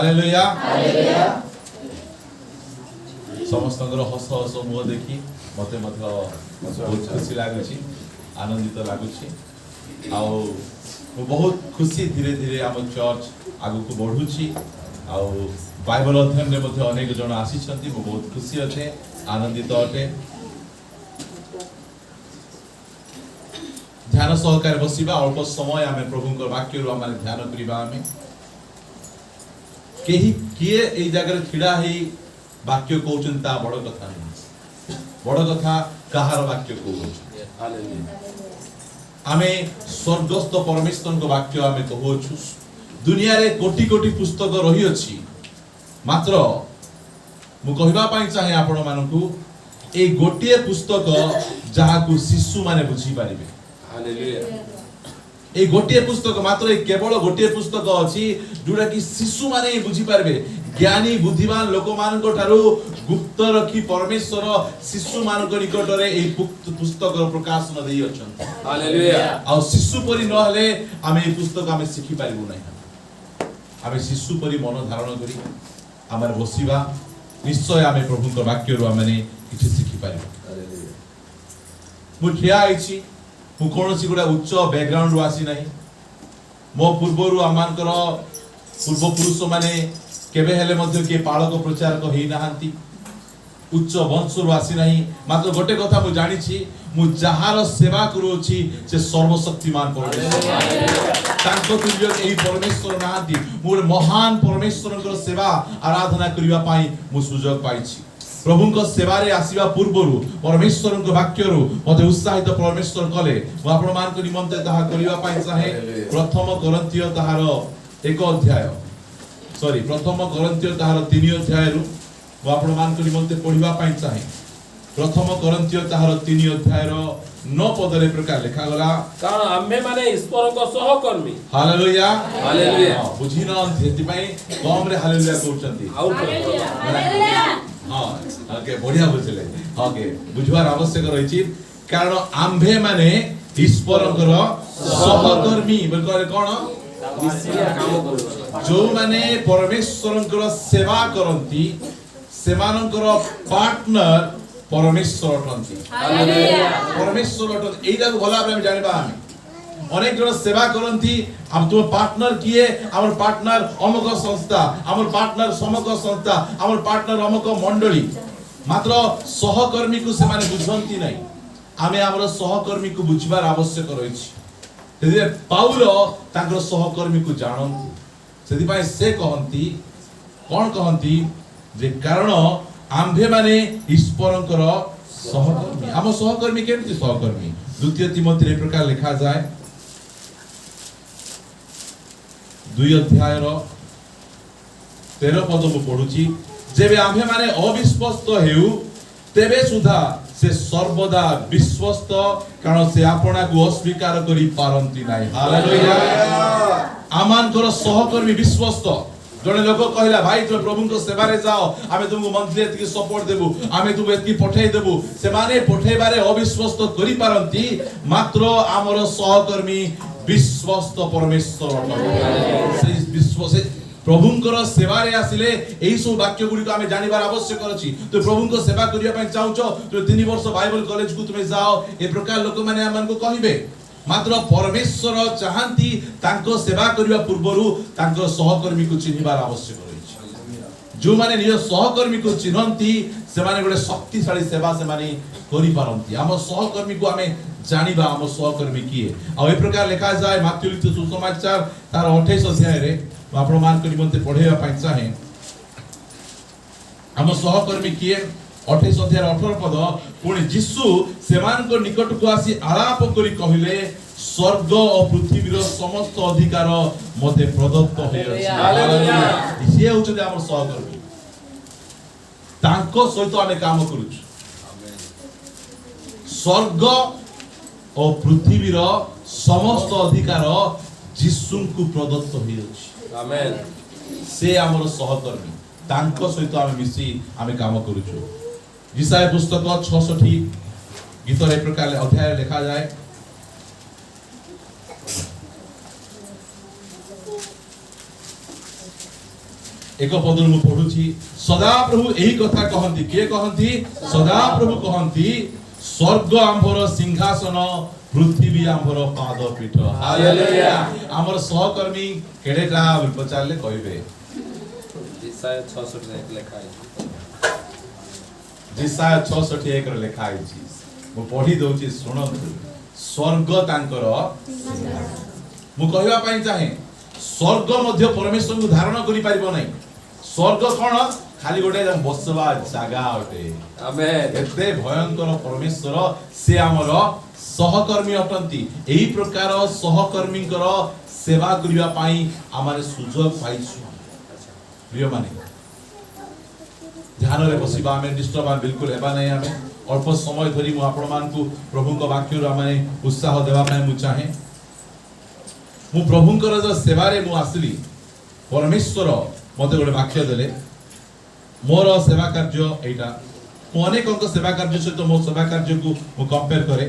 Hallelujah समस्त हस हस मुह देखी मत बहुत खुशी लगुच आनंदित लगुच आउ बहुत खुशी धीरे धीरे आम चर्च आगु को बढ़ुची आउ बाइबल अध्ययन में अनेक जन आसी बहुत खुशी अच्छे आनंदित अटे ध्यान सहकार बसिबा अल्प समय आम प्रभु वाक्य आम ध्यान करवा आम किए ए जगह छिड़ा ही वाक्य कहते बड़ कथा नहीं बड़ कथा कहार वाक्य कहूँ आमे स्वर्गस्थ परमेश्वर को वाक्य आमे कहूँ दुनिया रे कोटि कोटि पुस्तक रही अछि मात्र मु कहबा पई चाहे आपण मानकू ए गोटिए पुस्तक जहा को शिशु माने बुझी पारिबे हालेलुया ए गोटिए पुस्तक मात्र केवल गोटिए पुस्तक अछि जोडा कि शिशु माने बुझी पारिबे ज्ञानी बुद्धिमान लोक मानक ठारू गुप्त रखी परमेश्वर शिशु मानक निकट रे ए पुस्तक प्रकाशन देई अछन हालेलुया आ शिशु परि न हले आमे ए पुस्तक आमे सिखि पारिबो नै आमे शिशु परि मन धारण करी आमे बसिबा निश्चय आमे प्रभु को वाक्य रो आमे किछि सिखि पारिबो हालेलुया मु ठिया आइछि मु कोनोसी गुडा उच्च बैकग्राउंड रो आसी नाही मो पूर्वरु आमानकर पूर्व पुरुष माने केबे हेले मध्य के पाळक प्रचारक हेई नाहांती उच्च वंशरु आसी नाही मात्र गोटे कथा मु जानि छी मु जहार सेवा करूछि से सर्वशक्तिमान परमेश्वर तांको तुल्य एई परमेश्वर नाहांती मु महान परमेश्वरकर सेवा आराधना करिवा पई मु सुजोग पाइछि प्रभुଙ୍କ सेवारे आसीबा पूर्वरु परमेश्वरଙ୍କ वाक्यरु मते उत्साहित परमेश्वर कले मु आपण मानक निमंते ताहा करिवा पई चाहे प्रथम कोरिन्थियो ताहार 1 अध्याय सॉरी प्रथम कोरिन्थियो ताहार 3 अध्याय रु मु आपण मानक निमंते पढिबा पई चाहे प्रथम कोरिन्थियो ताहार 3 अध्याय रो 9 पद रे प्रकार लिखा गला कारण आम्हे माने ईश्वरଙ୍କ सहकर्मी हालेलुया हालेलुया बुझिना हेति पई कम रे हालेलुया कहउचंती हालेलुया हां ओके बढ़िया बुझले ओके बुझवार आवश्यक रहिछि कारण आम्भे माने ईश्वरଙ୍କର सहकर्मी बोल कोन जो माने परमेश्वरଙ୍କର सेवा करंती सेमानଙ୍କର पार्टनर परमेश्वर अटंती हालेलुया परमेश्वर अटंती एइला भला हम जानिबा हम अनेक जन सेवा करंती हम तुम पार्टनर किए हमर पार्टनर अमक संस्था हमर पार्टनर समक संस्था हमर पार्टनर अमक मंडली मात्र सहकर्मी को से माने बुझंती नै आमे हमर सहकर्मी को बुझबार आवश्यक रहिछि सेदे पाउल तांकर सहकर्मी को जानंती सेदि पय से कहंती कोन कहंती जे कारण आम्भे माने ईश्वरଙ୍କର सहकर्मी हम सहकर्मी केमति सहकर्मी द्वितीय तिमोथी रे प्रकार लिखा जाय 2 अध्याय रो 13 पद को पढुची जेबे आम्भे माने अविश्वस्त हेउ तेबे सुधा से सर्वदा विश्वस्त कारण से आपना को अस्वीकार करी पारंती नाही हालेलुया आमानकर सहकर्मी विश्वस्त जने लोक कहला भाई तुम प्रभु को सेवा रे जाओ आमे तुमको मंथली एतकी सपोर्ट देबु आमे तुम एतकी पठै देबु से माने पठैबारे अविश्वस्त करी पारंती मात्र हमर सहकर्मी विश्वस्त परमेश्वर से विश्वास प्रभुଙ୍କର सेवा रे आसिले एही सब वाक्य गुडी को आमे जानिबार आवश्यक अछि तो प्रभुଙ୍କ सेवा करिया पय चाहूचो तो 3 वर्ष बाइबल कॉलेज को तुमे जाओ ए प्रकार लोक माने हमन को कहिबे मात्र परमेश्वर चाहंती तांको सेवा करिया पूर्वरु तांको सहकर्मी को चिन्हिबार आवश्यक अछि जो माने निज सहकर्मी को चिन्हंती से माने गोटे शक्तिशाली सेवा से माने करि पारंती हम सहकर्मी को आमे जानिबा हम सहकर्मी किए आ ए प्रकार लिखा जाय माथ्यू लिखित सुसमाचार तार 28 अध्याय रे आपण मान को निमंते पढेबा पय चाहे हम सहकर्मी किए 28 अध्याय 18 पद पुणी यीशु सेमान को निकट को आसी आलाप करी कहिले स्वर्ग और पृथ्वी रो समस्त अधिकार मते प्रदत्त होय अछि हालेलुया इसे होचे हमर सहकर्मी तांको सहित आमे काम करूछु स्वर्ग और पृथ्वी रो समस्त अधिकार यीशु को प्रदत्त होय अछि आमेन से हमर सहकर्मी तांको सहित आमे मिसी आमे काम करूछु यशाया पुस्तक 66 गीत रे प्रकार अध्याय लिखा जाए एक पदर मु पढुछि सदा प्रभु एही कथा कहंती के कहंती सदा प्रभु कहंती स्वर्ग आम्भर सिंहासन पृथ्वी आम्भर पाद पीठ हालेलुया हमर सहकर्मी केडेटा पचारले कहबे जिसाय 66 लेखा है जिसाय 66 रे लेखा आइछि मु पढी दउछि सुनंतु स्वर्ग तांकर मु कहबा पई चाहे स्वर्ग मध्य परमेश्वर को धारण करि परिबो नै स्वर्ग कोन खाली गोटे बसवा जागा अटे आमेन एते भयंकर परमेश्वर से हमर सहकर्मी अटंती एही प्रकार सहकर्मी सेवा करिवा पई आमारे सुजोग पाइछु प्रिय माने ध्यान रे बसिबा हमें डिस्टर्ब बिल्कुल हेबा नै हमें अल्प समय धरी मु आपण मान को प्रभु को वाक्य रो हमें उत्साह देबा पई मु चाहे मु प्रभुंकर जो सेवा रे मु आसली परमेश्वर मते गोटे वाक्य देले मोर सेवा कार्य एटा मु अनेक सेवा कार्य सहित मो सेवा कार्य को मु कंपेयर करे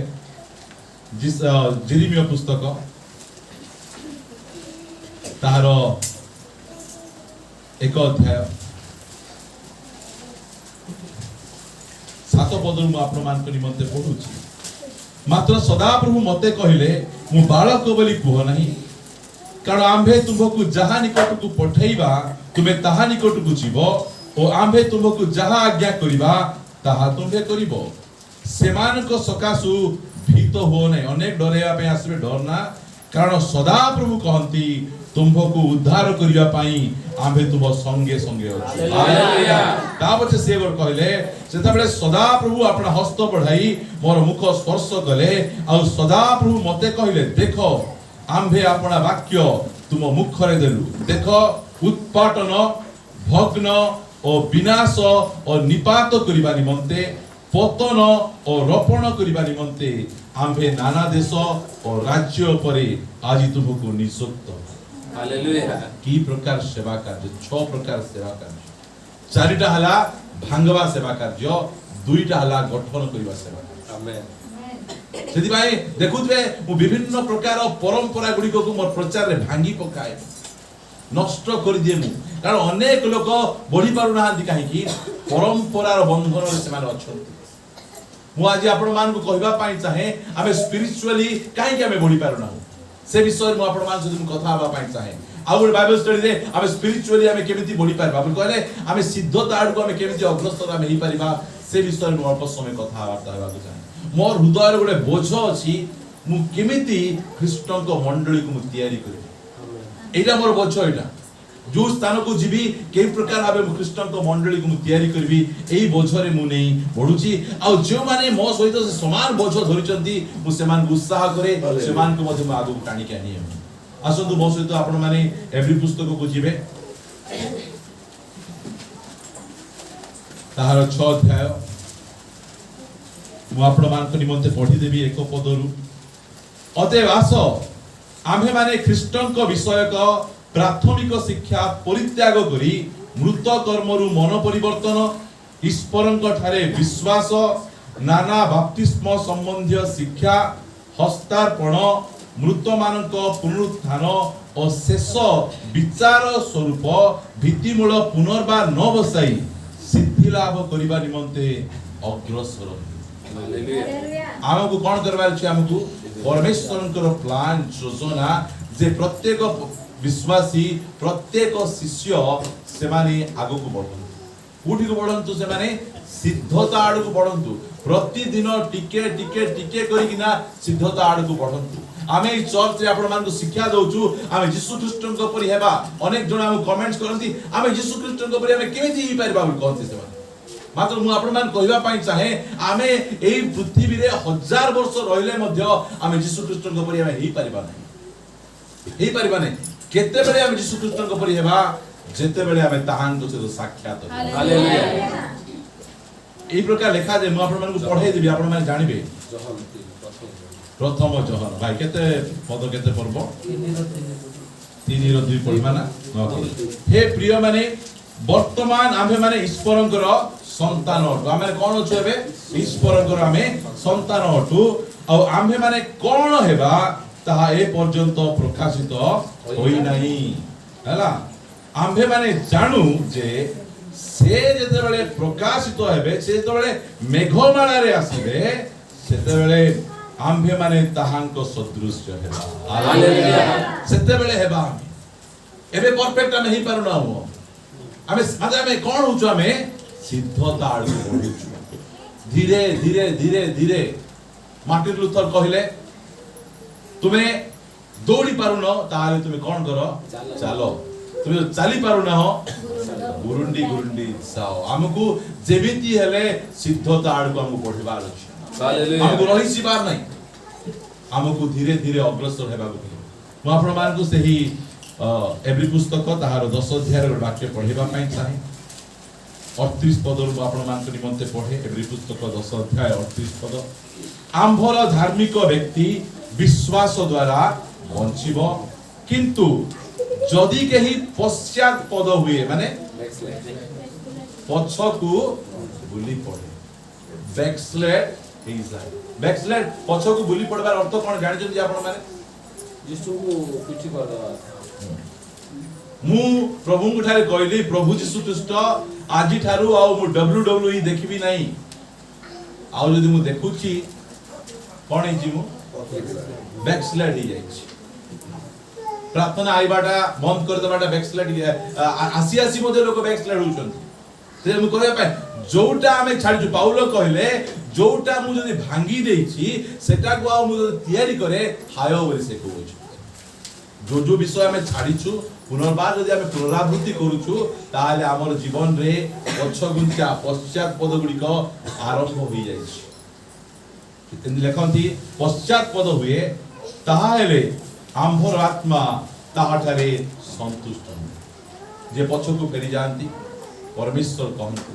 जिस जेरेमिया पुस्तक तार एक अध्याय 7 पदर मु आपण मान को निमंते पढुछि मात्र सदा प्रभु मते कहिले मु बालक बोली कह नाही कारण आम्भे तुमको जहा निकट को पठेइबा तुमे ताहा निकट को जीवो ओ आम्भे तुमको जहा आज्ञा करिबा ताहा तुमे करिवो सेमान को सकासु भीत हो नै अनेक डरेया पे आसबे डरना कारण सदा प्रभु कहंती तुमको उद्धार करिया पई आम्भे तुम संगे संगे अछि हालेलुया तापछे से वर कहले सेता बेले सदा प्रभु अपना हस्त बढ़ाई मोर मुख स्पर्श कले आ सदा प्रभु मते कहले देखो आम्भे अपना वाक्य तुम मुख रे देलु देखो उत्पाटन भग्न और विनाश और निपात करिबा निमंते पतन और रोपण करिबा निमंते आम्भे नाना देश और राज्य परे आज तुमको नियुक्त हालेलुया की प्रकार सेवा कार्य 6 प्रकार सेवा कार्य चारिटा हला भांगवा सेवा कार्य दुईटा हला गठन करिबा सेवा कार्य आमेन सेति भाई देखुथबे मु विभिन्न प्रकार परंपरा गुडी को मोर प्रचार रे भांगी पकाए नष्ट कर दिए मु कारण अनेक लोक बढ़ी पारु नाहंती काहे कि परंपरा रो बंधन रे समान अछंती मु आज आपण मान को कहबा पाई चाहे आमे स्पिरिचुअली काहे कि आमे बढ़ी पारु ना से विषय मु आपण मान सहित कथा हबा पाई चाहे आ गुड बाइबल स्टडी रे आमे स्पिरिचुअली आमे केमिति बढ़ी पारबा बोल कहले आमे सिद्धता आड़ को आमे केमिति अग्रसर आमे ही परिबा से विषय मु अल्प समय कथा वार्ता हबा चाहे मोर हृदय गोटे बोझ अछि मु केमिति ख्रीष्टन को मंडली को मु तयारी करी एटा मोर बोझ एटा जो स्थान को जीवी के प्रकार भाबे मु ख्रीष्टन को मंडली को मु तयारी करबी एई बोझरे मु नै बढुची आ जो माने मो सहित से समान बोझ धरिचंती मु समान उत्साह करे समान को मधे आगु टाणी के आनी आसंतु मो सहित आपण माने एवरी पुस्तक को जीवे ताहार 6 अध्याय मु आपण मान को निमंते पढी देबी एक पदरु अतएव आस आम्भे माने ख्रीष्टन को विषय को प्राथमिक शिक्षा परित्याग करी मृत कर्मरु मन परिवर्तन ईश्वरंक ठारे विश्वास नाना बप्तिस्म संबंधी शिक्षा हस्तार्पण मृत मानक पुनरुत्थान और शेष विचार स्वरूप भित्तिमूल पुनर्बार न बसाई सिद्धि लाभ करिबा निमंते अग्रसर हालेलुया हमकु कोन करबार छै हमकु परमेश्वरंकर प्लान योजना जे प्रत्येक विश्वासी प्रत्येक शिष्य से माने आगु को बढ़ंतु उठी को बढ़ंतु से माने सिद्धता आड़ को बढ़ंतु प्रतिदिन टिके टिके टिके करी किना सिद्धता आड़ को बढ़ंतु आमे ई चर्च रे आपण मान को शिक्षा दोचु आमे यीशु ख्रीष्टन को परि हेबा अनेक जण हम कमेंट्स करंती आमे यीशु ख्रीष्टन को परि आमे केमिति ही परबा कहते से मात्र मु आपण मान कहबा पई चाहे आमे एई पृथ्वी रे 1000 वर्ष रहिले मध्य आमे यीशु ख्रीष्टन को परि आमे ही परबा नै केते बेले हम यीशु ख्रीष्टन को परि हेबा जेते बेले हम ताहान को से साक्षात हालेलुया एई प्रकार लिखा जे मु आपण मान को पढाई देबी आपण मान जानिबे प्रथम जहन भाई केते पद केते पर्व 3 रो 2 पढिबा ना हे प्रिय माने वर्तमान आमे माने ईश्वरंकर संतान अटु आमे कोन अछु एबे ईश्वरंकर आमे संतान अटु आ आमे माने कोन हेबा ताहा ए पर्यंत प्रकाशित होई नाही हला आम्भे माने जानू जे से जेतेबेले प्रकाशित हेबे से जेतेबेले मेघमाला रे आसीबे सेतेबेले आम्भे माने ताहांको सदृश हेबा हालेलुया सेतेबेले हेबा एबे परफेक्ट आमे ही पारुना हो आमे माने आमे कोन होछु आमे सिद्धता आडू बढ़ुछु धीरे धीरे धीरे धीरे मार्टिन लूथर कहले तुमे दौड़ी पारुन ताले तुमे कोन करो चलो तुमे चली पारुन हो गुरुंडी गुरुंडी जाओ हमकु जेमिति हेले सिद्धता आडू हमकु बढ़िबार अछि हालेलुया हमकु रही सिबार नै हमकु धीरे धीरे अग्रसर हेबाकु पड़िबो मु आपण मानकु सेही एवरी पुस्तक ताहार 10 अध्याय रो वाक्य पढिबा पई चाहे 38 पद रो आपण मानकु निमंते पढे एवरी पुस्तक 10 अध्याय 38 पद आम्भर धार्मिक व्यक्ति विश्वास द्वारा बंचिबो किंतु जदि केही पश्चात पद हुए माने पछकु बुली पड़े बैकस्लेड हे जाय बैकस्लेड पछकु बुली पड़बार अर्थ कोन जानि जदि आपण माने यीशु को पिठी कर दवा मु प्रभु को ठारे कहली प्रभु यीशु ख्रीस्ट आजि ठारू आ मु WWE देखिबी नाही आ जदि मु देखुची कोन हे मु बैकस्लेड ही जाय प्रार्थना आइबाटा बंद कर देबाटा बैकस्लेड आसी आसी मध्ये लोक बैकस्लेड होउछन से मु कहया पाए जोटा हमें छाड़ी पाउलो कहले जोटा मु जदि भांगी देछि सेटा को आ मु तयारी करे हायो बोली से कहउछु जो विषय हमें छाड़ीछु पुनर्बार जदि हमें पुनरावृत्ति करूछु ताले हमर जीवन रे पछगुंचा पश्चात पद गुडी को आरंभ होई जाइछि कितन लेखंती पश्चात पद हुए ताहाले आम्भर आत्मा ताहाठारे संतुष्ट जे पछकु फेरी जानती परमेश्वर कहंतु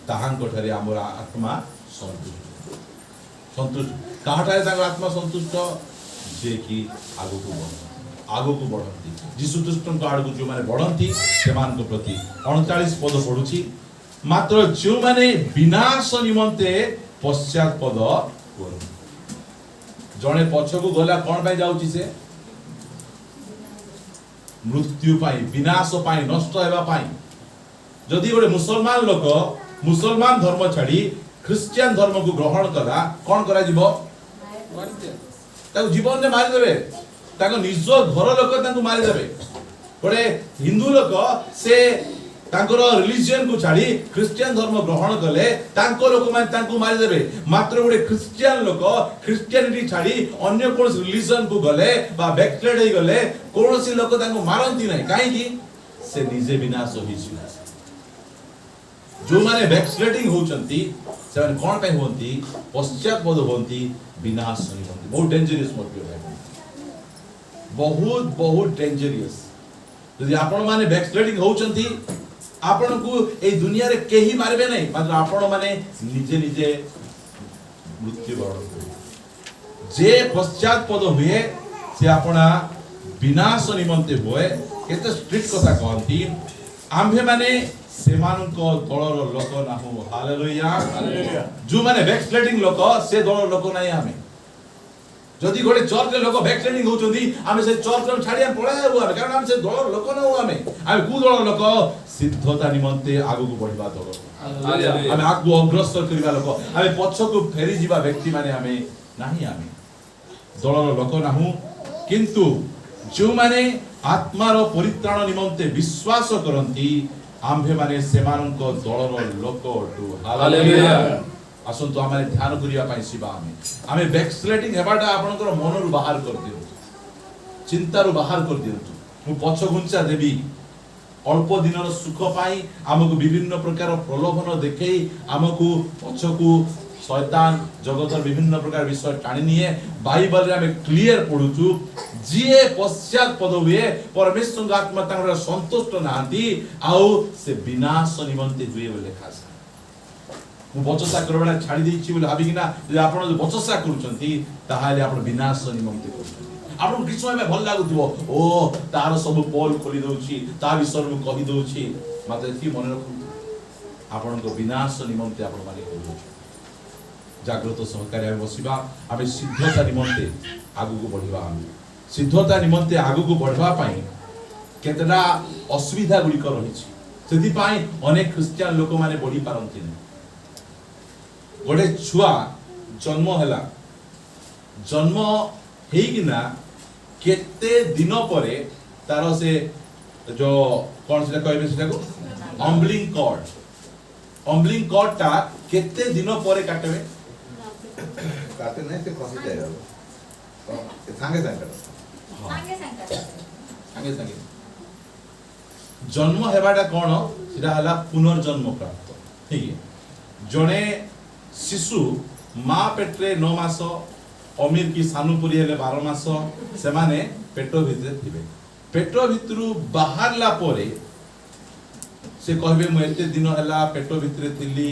ताहांको ठारे आमर आत्मा संतुष्ट संतुष्ट काहाठारे तांको आत्मा संतुष्ट जे कि आगु को बढ़ंती यीशु ख्रीष्टन को आगु जो माने बढ़ंती सेमान को प्रति 39 पद पढुची मात्र जो माने विनाश निमंते पश्चात पद करू जणे पछकु गला कोन पाई जाउची से मृत्यु पाई विनाश पाई नष्ट हेबा पाई जदि गोटे मुसलमान लोक मुसलमान धर्म छाड़ी ख्रिस्टियन धर्म को ग्रहण कला कोन करा जीवो ताको जीवन ने मारि देबे ताको निज घर लोक ताको मारि देबे गोटे हिंदू लोक से तांकर रिलीजियन को छाड़ी ख्रिस्टियन धर्म ग्रहण कले तांको लोक माने तांको मारि देबे मात्र गोटे ख्रिस्टियन लोक ख्रिस्टियनिटी छाड़ी अन्य कोन रिलीजियन को गले बा बैकस्लेड हे गले कोनोसी लोक तांको मारंती नै काहे कि से निजे विनाश होइछि जो माने बैकस्लेडिंग होचंती से माने कोन पे होंती पश्चात पद होंती विनाश नहीं होंती बहुत डेंजरस मोटिव है बहुत बहुत डेंजरस यदि आपण माने बैकस्लेडिंग होचंती आपण को ए दुनिया रे केही मारबे नहीं मात्र आपण माने निजे निजे मृत्यु वरण जे पश्चात पद हुए से आपना विनाश निमंते होए केते स्ट्रिक्ट कथा कहंती आम्भे माने सेमानको दलर लोक नाहु हालेलुया हालेलुया जो माने बैकस्लेडिंग लोक से दलर लोक नाही आमे जदि गोटे चर्च रे लोक बैकस्लेडिंग होचंदी आमे से चर्च रे छाडी हम पळाय आबे कारण हम से दलर लोक नाहु आमे कु दलर लोक सिद्धता निमंते आगु को बढ़िबा दलर हालेलुया आमे आगु अग्रसर करबा लोक आमे पछकु फेरी जिबा व्यक्ति माने आमे नाही आमे दलर लोक नाहु किंतु जो माने आत्मार परित्राण निमंते विश्वास करंती आम्भे माने सेमानंको दलर लोक टू हालेलुया असंतो आमे ध्यान करिया पई सिबा आमे बैकस्लेडिंग हेबाटा आपनकर मन रु बाहर कर दियो चिंता रु बाहर कर दियो मु पछ गुंचा देबी अल्प दिनर सुख पाई हमकु विभिन्न प्रकार प्रलोभन देखेई हमकु पछकु शैतान जगतर विभिन्न प्रकार विषय टाणी निए बाइबल रे हमें क्लियर पढुचु जे पश्चात पद हुए परमेश्वर आत्मा तांगर संतुष्ट नांती आउ से विनाश निमंते जुए बोले लेखा मु बचसा करबा छाडी देछि बोले भाबी किना जे आपण बचसा करूचंती ताहाले आपण विनाश निमंते करूचंती आपण कि समय में भल लागुथबो ओ तार सब पोल खोली दउछि ता विषय में कहि दउछि माते की मन रखु आपण को विनाश निमंते आपण माने करूछ जागृत सहकारी आमे बसिबा आमे सिद्धता निमंते आगु को बढ़िबा आमे सिद्धता निमंते आगु को बढ़वा पाई केतरा असुविधा गुड़िक रही से अनेक ख्रिस्टियान लोक माने बढ़ी पारती गोटे छुआ जन्म है जन्म होना केते दिन पर तार से जो कौन से कहे अम्बलिंग कॉर्ड टा केते दिन पर काटबे काटे नहीं से खसी जाएगा तो सांगे सांगे जन्म हेबाटा कोन सिधा हला पुनर्जन्म प्राप्त ठीक है जने शिशु मां पेटरे 9 मास अमीर की सानुपुरी हेले 12 मास से माने पेटो भितरे थिबे पेटो भितरु बाहरला परे से कहबे मु एते दिन हला पेटो भितरे थिली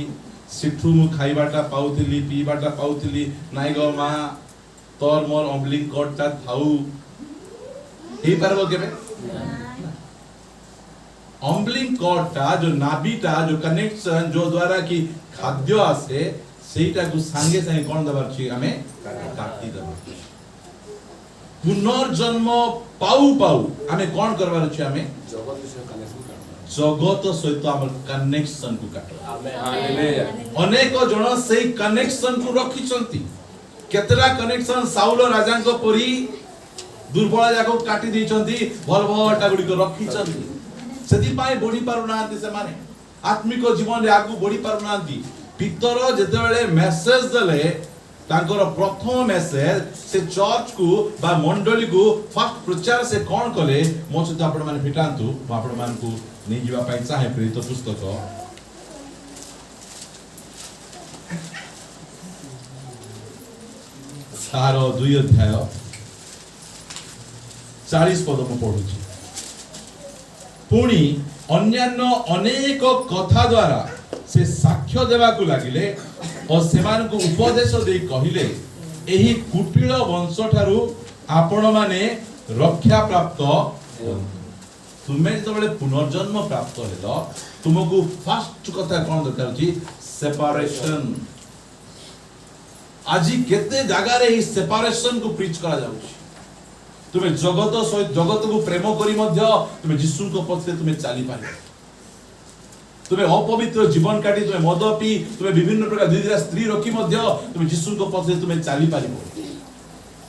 सिठू मु खाइबाटा पाउथिली पीबाटा पाउथिली नाइ गो मा तोर मोर अम्बलिंग कॉर्डटा थाउ हे परबो केबे अम्बलिंग कॉर्डटा जो नाभिटा जो कनेक्शन जो द्वारा की खाद्य आसे सेटा को संगे संगे कोन दबार छी हमें काटी दबा पुनर्जन्म पाऊ पाऊ हमें कोन करबार छी हमें जगत सहित हमर कनेक्शन को काट अनेक जन से कनेक्शन को रखिछंती केतरा कनेक्शन साउल राजा को परी दुर्बल जाको काटी दैछंती भल भलटा गुडी को रखिछंती सेति पाए बढी पारु नांती से माने आत्मिक जीवन रे आगु बढी पारु नांती पितर जेते बेले मेसेज देले तांकर प्रथम मेसेज से चर्च को बा मंडली को फर्स्ट प्रचार से कोन कले मो सहित आपण माने फिटांतु आपण मान को नहीं जीवा पाई चाहे प्रेरित पुस्तक सारो 2 अध्याय 40 पद में पढुची पुणी अन्यान्य अनेक कथा द्वारा से साक्ष्य देवा को लागिले और सेमान को उपदेश दे कहिले एही कुटिल वंश ठारू आपण माने रक्षा प्राप्त तुम्हें जो बड़े पुनर्जन्म प्राप्त हेलो तुमको फर्स्ट कथा कोन दरकार छी सेपरेशन आजी केते जगह रे सेपरेशन को प्रीच करा जाउची तुम्हें जगत को प्रेम करी मध्य तुम्हें यीशु को पछे तुम्हें चली पारे तुम्हें अपवित्र जीवन काटी तुम्हें मद पी तुम्हें विभिन्न प्रकार दुईटा स्त्री रखी मध्य तुम्हें यीशु को पछे तुम्हें चली पारिबो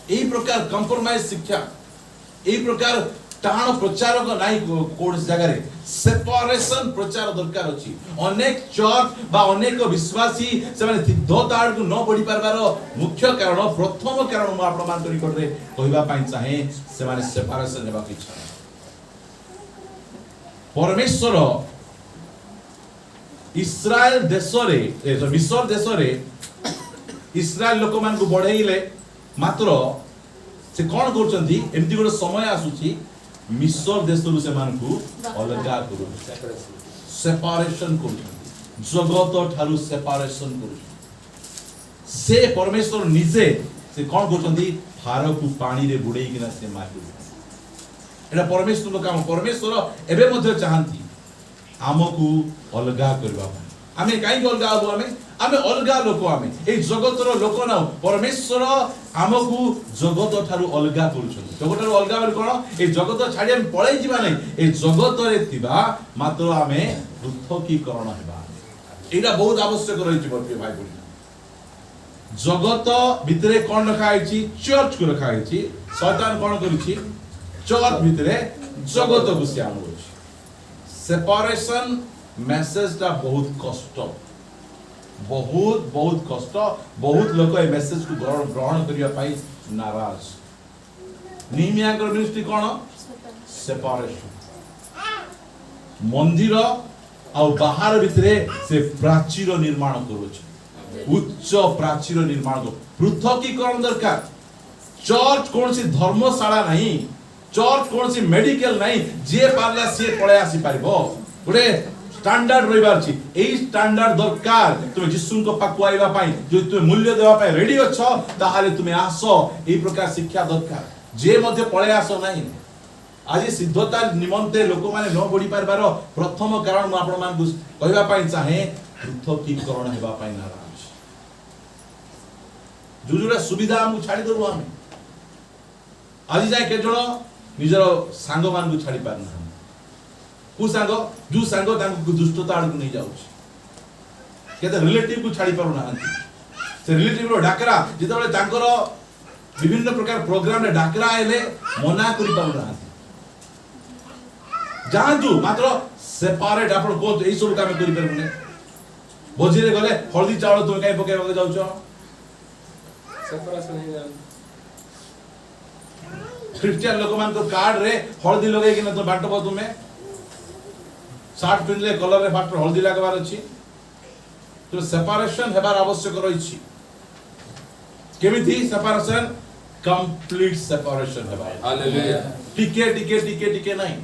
एही प्रकार कंप्रोमाइज शिक्षा एही प्रकार टाण प्रचार को नाही कोन जगह रे सेपरेशन प्रचार दरकार अछि अनेक चर्च बा अनेक विश्वासी से माने सिद्धता को न बढ़ी पारबार मुख्य कारण प्रथम कारण म आपण मान निकट रे कहबा पई चाहे से माने सेपरेशन नेबा की इच्छा परमेश्वर इस्राएल देश रे मिस्र देश रे इस्राएल लोक मान को बढ़ेइले मात्र से कोन करचंती एमती गोटे समय आसुची मिस्र देश रु से मान को अलगा करू सेपरेशन करू जगत ठारू सेपरेशन करू से परमेश्वर निजे से कोन करचंती फार को पानी रे बुडई किना से मारू एटा परमेश्वर को काम परमेश्वर एबे मध्ये चाहंती हमकु अलगा करबा आमे काई अलगा हबो आमे अलगा लोक आमे ए जगत रो लोक ना परमेश्वर हमकु जगत ठारू अलगा करूछन जगत ठारू अलगा बेल कोन ए जगत छाडी हम पळै जिबा नै ए जगत रे थिबा मात्र आमे पृथकीकरण हेबा एटा बहुत आवश्यक रही छि बप्पी भाई बोली जगत भितरे कोन रखा आइछि चर्च को रखा आइछि शैतान कोन करिछि चर्च भितरे जगत को सियाम सेपरेशन मेसेज ता बहुत कष्ट बहुत कष्ट बहुत लोग ए मेसेज को ग्रहण करिया पाई नाराज निमिया कर मिनिस्ट्री कोन सेपरेशन मंदिर आ बाहर भितरे से प्राचीर निर्माण करूछ उच्च प्राचीर निर्माण को पृथकीकरण दरकार चर्च कौन सी धर्मशाला नहीं चर्च कौन सी मेडिकल नहीं जे पारला से पळे आसी पारिबो गोटे स्टैंडर्ड रहिबार छी एई स्टैंडर्ड दरकार तुमे यीशु को पाकु आइबा पाई जो तुमे मूल्य देबा पाई रेडी अछो ताहाले तुमे आसो एई प्रकार शिक्षा दरकार जे मध्ये पळे आसो नाही आज सिद्धता निमंते लोक माने न बढी पारबार प्रथम कारण म आपण मान कहबा पाई चाहे पृथकीकरण हेबा पाई नाराज जुजुरा सुविधा हम छाडी दरु हम आज जाय के जण निजर सांग मान को छाडी पार ना को सांग जो सांग तांको दुष्टता आड़ को नहीं जाउछ केते रिलेटिव को छाड़ी पारु ना से रिलेटिव रो डाकरा जेतबे तांकर विभिन्न प्रकार प्रोग्राम रे डाकरा आइले मना करि पारु ना जाजू मात्र सेपरेट आपण को एई सब काम करि परबने भोजी रे गले हळदी चावल तुम काई पकेबा जाउछ सेपरेशन हे क्रिश्चियन लोक मान को कार्ड रे हळदी लगे कि न तो बाटबो तुमे शर्ट पिनले कलर रे फास्ट हळदी लागबार अछि तो सेपरेशन हेबार आवश्यक रहिछि केमिथि सेपरेशन कंप्लीट सेपरेशन हेबार हालेलुया टिके नहीं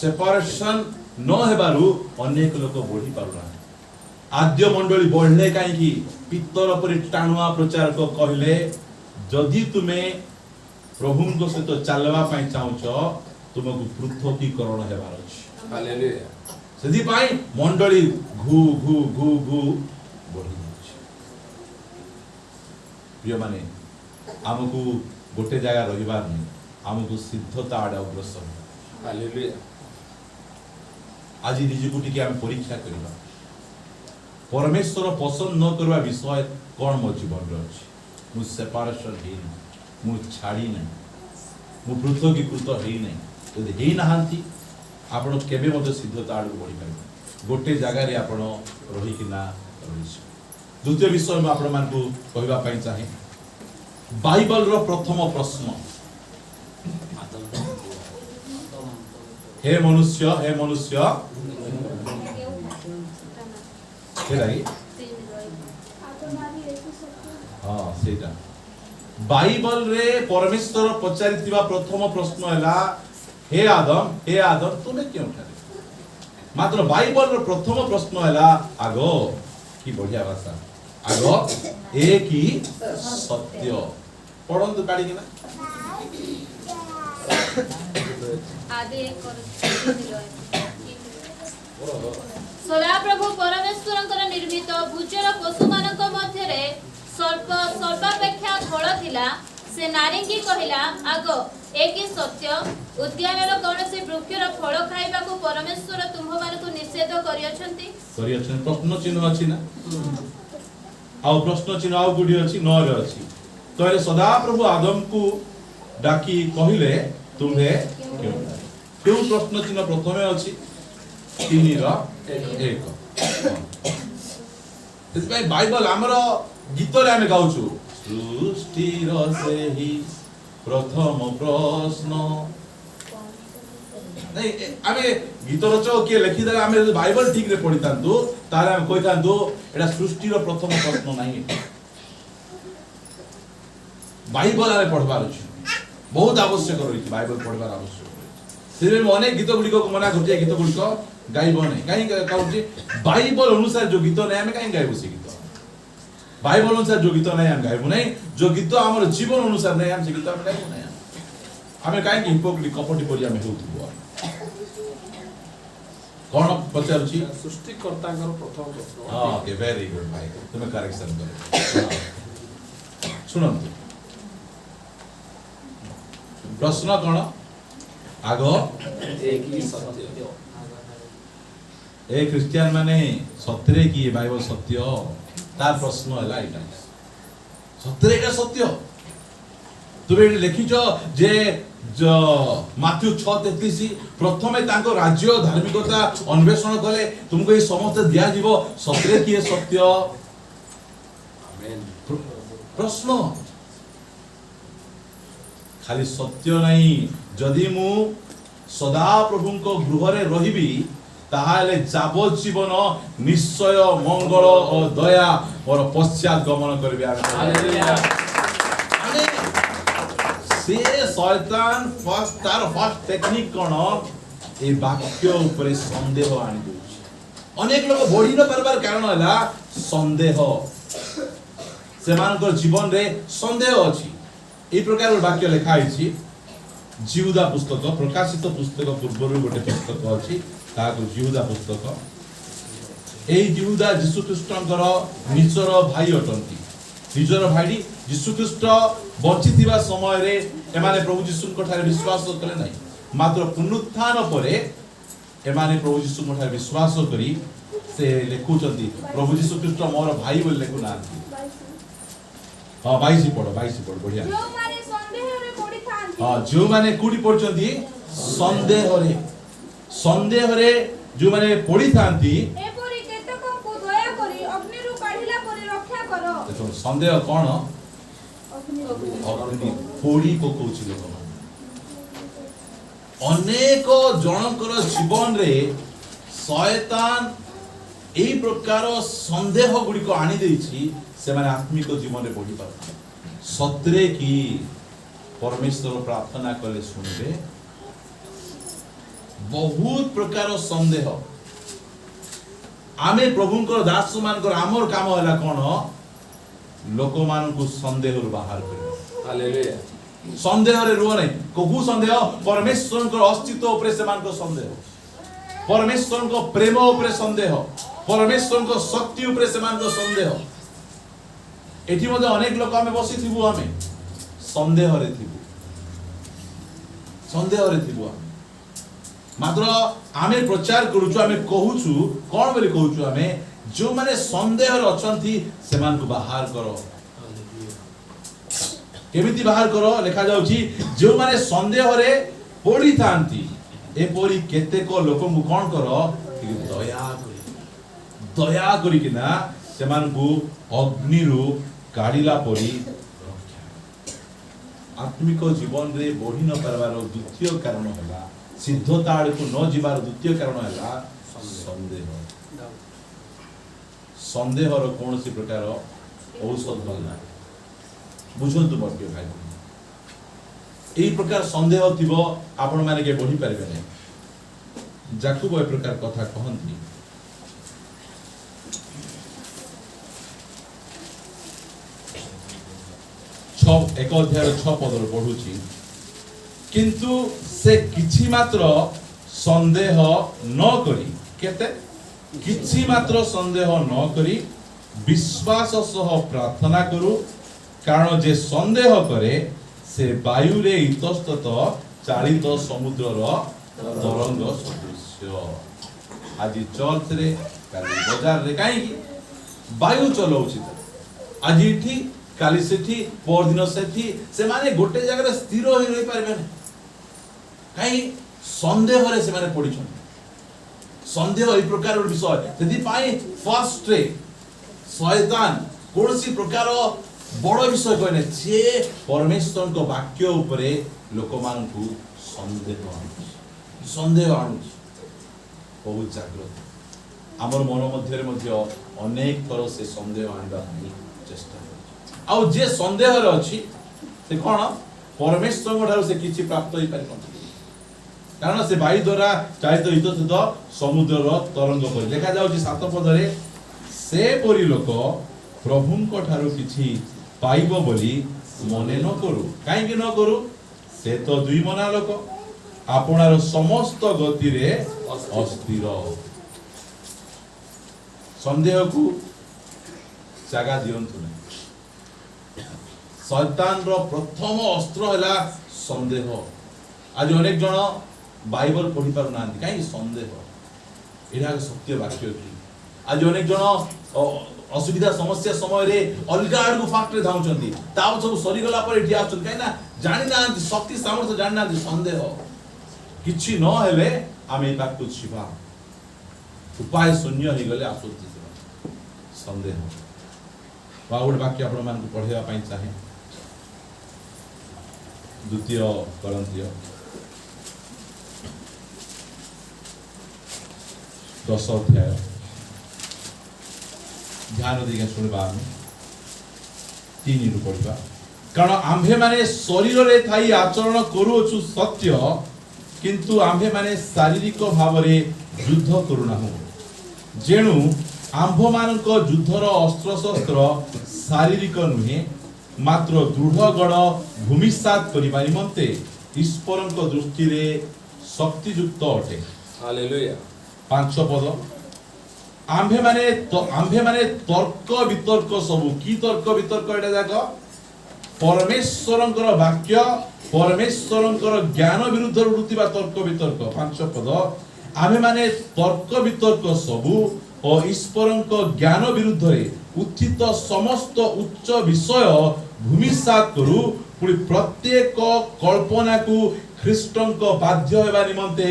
सेपरेशन न हेबारु अनेक लोक बढ़ी पारुना आद्य मंडली बढ़ले काई की पित्तर परि टाणुआ प्रचार को कहले जदि तुमे प्रभु को सहित चलवा पई चाहूछ तुमको पृथकीकरण हेबार अछि हालेलुया सेदी पाई मंडली घु घु घु घु बढ़ी जाउछ प्रिय माने हमकु गोटे जगह रहिबार नहीं हमकु सिद्धता आड़ अग्रसर हालेलुया आज निज को टिके हम परीक्षा करबा परमेश्वर पसंद न करबा विषय कोन मो जीवन रे अछि मु सेपरेशन हे मु छाड़ी नै मु पृथकीकृत हे नै यदि हे नहांती आपण केबे मते सिद्धता आड़ बढ़ी पारे गोटे जगह रे आपण रही किना रहिछ द्वितीय विषय में आपण मान को कहबा पई चाहे बाइबल रो प्रथम प्रश्न हे मनुष्य हाँ सेटा बाइबल रे परमेश्वर पचारिथिबा प्रथम प्रश्न हैला हे आदम तुमे क्यों ठारे मात्र बाइबल रो प्रथम प्रश्न हैला आगो की बढ़िया भाषा आगो ए की सत्य पढ़ंतु काढी किना आदि सदा प्रभु परमेश्वरंकर निर्मित भूचर पशु मानक मध्य रे सर्वापेक्षा फल थिला से नारी की कहिला आगो एक ही सत्य उद्यान रो कोनोसी वृक्षर फल खाइबा को परमेश्वर तुम मानकु निषेध करियछंती प्रश्न चिन्ह अछि ना आ प्रश्न चिन्ह आ गुडी अछि न रे अछि तो रे सदा प्रभु आदम को डाकी कहिले तुम्हे क्यों प्रश्न चिन्ह प्रथमे अछि 3 रा 1 इसमें बाइबल हमरो गीत रे हम गाउछु सृष्टि रो से ही प्रथम प्रश्न नहीं आमे गीत रचो के लिखि दे आमे बाइबल ठीक रे पढि तांतु तारे हम कोइ तांतु एटा सृष्टि रो प्रथम प्रश्न नाही बाइबल आमे पढबार अछि बहुत आवश्यक रही बाइबल पढबार आवश्यक से में अनेक गीत गुडी को मना करजे गीत गुडी को गाइबो नै काई कहउजे बाइबल अनुसार जो गीत नै हम काई गाइबो से गीत बाइबल अनुसार जो गीत नै हम गाइबो नै जो गीत हमर जीवन अनुसार नै हम से गीत हम गाइबो नै हमें काई कि हिपोक्रेट कपटी परि हम हेउथबो कोन पचार छी सृष्टि कर्तांकर प्रथम प्रश्न हां ओके वेरी गुड भाई तुम करेक्शन करो सुनंतु प्रश्न कोन आगो एक ही सत्य ए क्रिश्चियन माने सत्य की बाइबल सत्य तार प्रश्न हैला एटा सत्य एटा सत्य तुमे लिखिछो जे जो माथ्यू 6:33 प्रथमे तांको राज्य धार्मिकता अन्वेषण कले तुमको ये समस्त दिया जीवो सत्य की सत्य आमेन प्रश्न खाली सत्य नहीं जदि मु सदा प्रभु को गृह रे रहिबी ताहाले जाबत जीवन निश्चय मंगल और दया और पश्चात गमन करबी हालेलुया से शैतान फर्स्ट टेक्निक कोन ए वाक्य ऊपर संदेह आनि दोछि अनेक लोग बढी न परबार कारण हला संदेह सेमानकर जीवन रे संदेह अछि ए प्रकार वाक्य लिखा आइछि जीवदा पुस्तक प्रकाशित पुस्तक पूर्व गोटे पुस्तक अछि ताको जीवदा पुस्तक ए जीवदा यीशु ख्रीष्टंकर निजर भाई अटंती निजर भाई यीशु ख्रीष्ट बंचिथिबा समय रे एमाने प्रभु यीशु ठारे विश्वास करले नै मात्र पुनरुत्थान परे एमाने प्रभु यीशु ठारे विश्वास करी से लिखुचंती प्रभु यीशु ख्रीष्ट मोर भाई बोली लिखु ना हां 22 पढ़ो बढ़िया जो माने संदेह रे पड़ी थांती हां जो माने कोडी पढ़चंती संदेह रे जो माने पड़ी थांती एपरि केतक को दया करी अग्नि रु काढिला परि रक्षा करो देखो संदेह कोन अग्नि पोड़ी पकोछि लोक अनेक जनकर जीवन रे शयतान एई प्रकार संदेह गुडी को आनी देछि से माने आत्मिक जीवन रे बढ़ी पार सत्रे की परमेश्वर प्रार्थना कले सुनबे बहुत प्रकार संदेह आमे प्रभुंकर दास मानकर आमर काम होला कोन लोक मान को संदेह रु बाहर कर हालेलुया संदेह रे रुओ नै कोहू संदेह परमेश्वर को अस्तित्व ऊपर से मान को संदेह परमेश्वर को प्रेम ऊपर संदेह परमेश्वर को शक्ति ऊपर से मान को संदेह एठी मध्ये अनेक लोक आमे बसी थिबु आमे संदेह रे थिबु मात्र आमे प्रचार करूछु आमे कहूछु कोन बोली कहूछु आमे जो माने संदेह रे अछंती से मान को बाहर करो केमिति बाहर करो लिखा जाउची जो माने संदेह रे पड़ी थांती एपरी केतेक लोक मु कोन करो दया करी किना से मान को अग्नि रु काढिला परी आत्मिक जीवन रे बढ़ी न परबार द्वितीय कारण होला सिद्धता को न जीवार द्वितीय कारण होला संदेह रो कोनसी प्रकार औषध होला बुझंतु मर्त्य भाई एई प्रकार संदेह थिबो आपण माने के बढ़ी परबे नै जाकुब ए प्रकार कथा कहंती एक अध्याय 6 पद पढ़ुची किंतु से किछि मात्र संदेह न करी केते किछि मात्र संदेह न करी विश्वास सह प्रार्थना करू कारण जे संदेह करे से वायु रे इतस्तत चालित समुद्रर तरंग सदृश आज चर्च रे काली बाजार रे काई वायु चलौछि आज इठी काली सेठी पर दिन सेठी से माने गोटे जगह स्थिर होई रही पारबे नै काई संदेह रे से माने पड़ी छन संदेह ए प्रकार विषय यदि पाए फर्स्ट रे शैतान कोनसी प्रकार बड़ विषय कहने जे परमेश्वर को वाक्य उपरे लोक मान को संदेह आनु बहुत जागृत आमर मन मध्य रे अनेक थर से संदेह आनिबा चेष्टा आ जे संदेह रे अछि से कोन परमेश्वर ठारो से किछि प्राप्त होई पारि कारण से वायु द्वारा चालित इतस्तत समुद्रर तरंग पर देखा जाउछि 7 पद रे से परि लोक प्रभुंक ठारो किछि पाइबो बोली मने न करू काहे कि न करू से तो दुई मना लोक आपनार समस्त गति रे अस्थिर संदेह को जागा दियंतु नै शैतान रो प्रथम अस्त्र हैला संदेह आज अनेक जन बाइबल पढ़ी पार नांती काई संदेह एरा सत्य वाक्य की आज अनेक जन असुविधा समस्या समय रे अलगा आडू फाक्ट रे धाउचंती ताव सब सरी गला पर एठी आछन काई ना जानि ना शक्ति सामर्थ्य जानि ना संदेह किछि न हेले आमे ताकु छिबा उपाय शून्य ही गले आसुति संदेह बाउड वाक्य आपण मान को पढ़ेवा पई चाहे द्वितीय कोरिन्थियो 10 अध्याय ध्यान दिके सुनबा 3 रु पढ़िबा कारण आम्भे माने शरीर रे थाई आचरण करूछु सत्य किंतु आम्भे माने शारीरिक भाव रे युद्ध करूना हो जेणु आम्भ मानक युद्धर अस्त्र शस्त्र शारीरिक नुहे मात्र दृढ़ गढ़ भूमिसात करिबा निमंते ईश्वरक दृष्टि रे शक्तियुक्त अटे हालेलुया 5 पद आम्भे माने तर्क वितर्क सब की तर्क वितर्क एटा जाक परमेश्वरंकर वाक्य परमेश्वरंकर ज्ञान विरुद्ध उठुवा तर्क वितर्क 5 पद आमे माने तर्क वितर्क सबु और ईश्वरंक ज्ञान विरुद्ध रे उत्थित समस्त उच्च विषय भूमिसात करू पुणी प्रत्येक कल्पना को ख्रीष्टंक बाध्य हेबा निमंते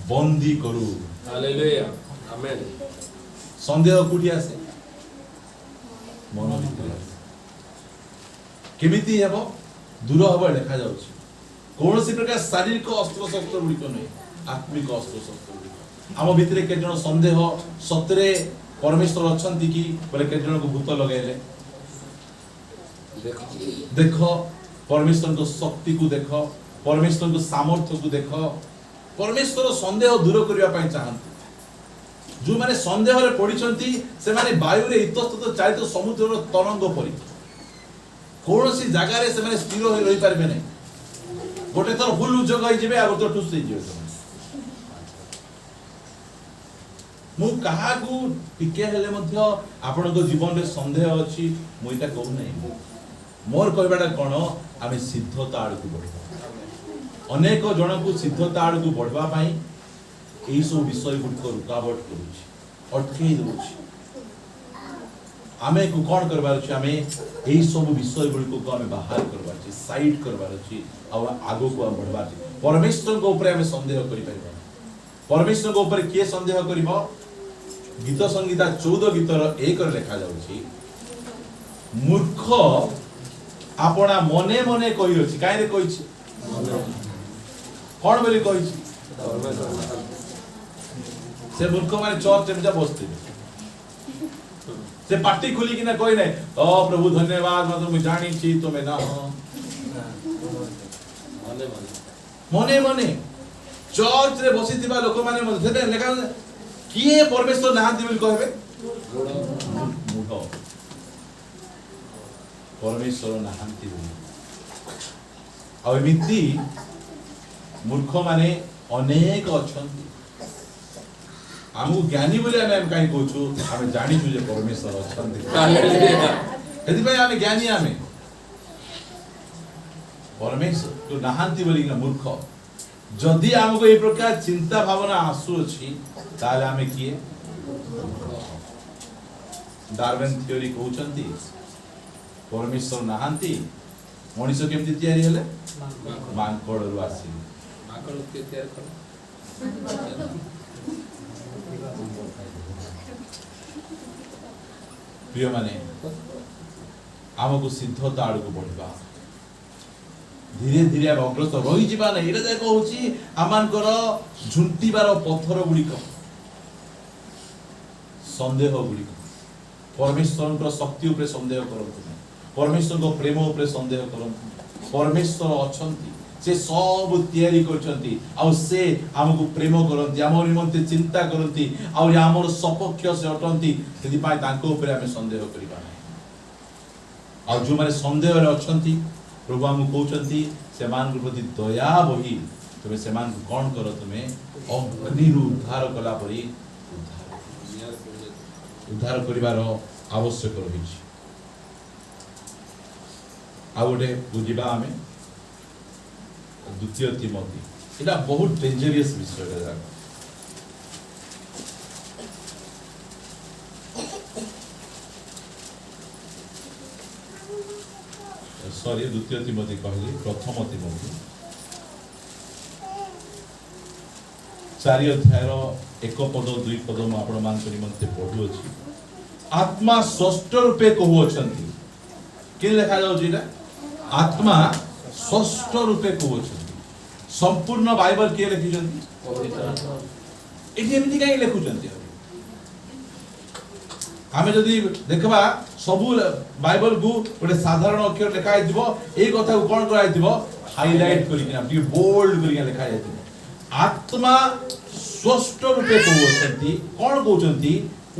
बंदी करू। Hallelujah amen. संदेह कुठी आसे मन भितर केमिति हेबो दूर हेबो लिखा जाउछि कौन सी प्रकार शारीरिक अस्त्र शस्त्र गुड़िक नहीं आत्मिक अस्त्र शस्त्र गुड़िक आम भितर के जन संदेह सतरे परमेश्वर अछंती कि बोले के जन को भूत लगाइले देखो परमेश्वर को शक्ति को देखो परमेश्वर को सामर्थ्य को देखो परमेश्वर संदेह दूर करबा पई चाहंती जो माने संदेह रे पडिचंती से माने वायु रे इतस्तत चालित समुद्र रो तरंग परि कौन सी जगह रे से माने स्थिर होई रही पारबे नहीं गोटे थर हुल उजग होई जेबे आ गोटे ठुस जेबे मु कहा को टिके हेले मध्य आपण को जीवन रे संदेह अछि मु इटा कहू नहीं मोर कहबाटा कोन आमे सिद्धता आड़ को बढ़िबा अनेक जन को सिद्धता आड़ को बढ़वा पाई एई सब विषय गुड को रुकावट करूछि अटके दउछि आमे को कोन करबार अछि आमे एई सब विषय गुड को आमे बाहर करबार अछि साइड करबार अछि आ आगो को बढ़बार अछि परमेश्वर को ऊपर आमे संदेह करि परिबा परमेश्वर को ऊपर के संदेह करिबो गीत संगीता 14 गीतर 1 रे लिखा जाउछि मूर्ख आपना मने मने कहि अछि काहे रे कहि छी कोन बोली कहि छी से मूर्ख माने चर्च में जा बसते से पार्टी खुली कि ना कोई नहीं ओ प्रभु धन्यवाद मैं तुम जानी छी तुम्हें ना मने मने चर्च रे बसिथिबा लोक माने मते लेखा किए परमेश्वर नाहंती बोली कहबे मूढ़ परमेश्वर नाहंती बोली आ एमिति मूर्ख माने अनेक अछंती आमु ज्ञानी बोले हम काई कहूछु हम जानि छु जे परमेश्वर अछंती यदि भाई हम ज्ञानी आमे परमेश्वर तो नाहंती बोली ना मूर्ख जदि हमको ए प्रकार चिंता भावना आसु अछि ताले हमें किए डार्विन थ्योरी कहउचंती परमेश्वर नाहंती मनुष्य केमति तयारी हेले मांकड़ रु आसी मांकड़ के तयार कर प्रिय माने आमको सिद्धता आड़ को बढ़िबा धीरे धीरे अग्रसर रही जिबा नै एटा जाय कहउची आमानकर झुंटीबार पत्थर गुड़िक संदेह गुड़िक परमेश्वर शक्ति उपरे संदेह करंतु परमेश्वर को प्रेम उपरे संदेह करंतु परमेश्वर अछंती से सब तयारी करछंती आ से हमको प्रेम करंती हमर निमंते चिंता करंती आ हमर सपक्ष से अटंती यदि पाए तांको उपरे हमें संदेह करिबा नै आ जो माने संदेह रे अछंती प्रभु हमको कहउछंती से मान के प्रति दया बही तबे से मान को कोन करो तुमे अग्नि रु उद्धार कला परी उद्धार करिवार आवश्यक रही छी आ गोटे बुझिबा हमें द्वितीय तिमोथी एटा बहुत डेंजरियस विषय है सॉरी द्वितीय तिमोथी कहली प्रथम तिमोथी 4 अध्याय 1 पद 2 पद म आपण मान निमंते पढु अछि आत्मा षष्ठ रूपे कहू अछंती कि लिखा जाउ जेटा आत्मा षष्ठ रूपे कहू अछंती संपूर्ण बाइबल के लिखिजंती एठी एमिति काई लिखुजंती हमें जदि देखबा सबु बाइबल को गोटे साधारण अक्षर लिखा आइथिबो ए कथा को कोन करा आइथिबो हाइलाइट करी कि टी बोल्ड करी लिखा आइथिबो आत्मा षष्ठ रूपे कहउछंती कोन कहउछंती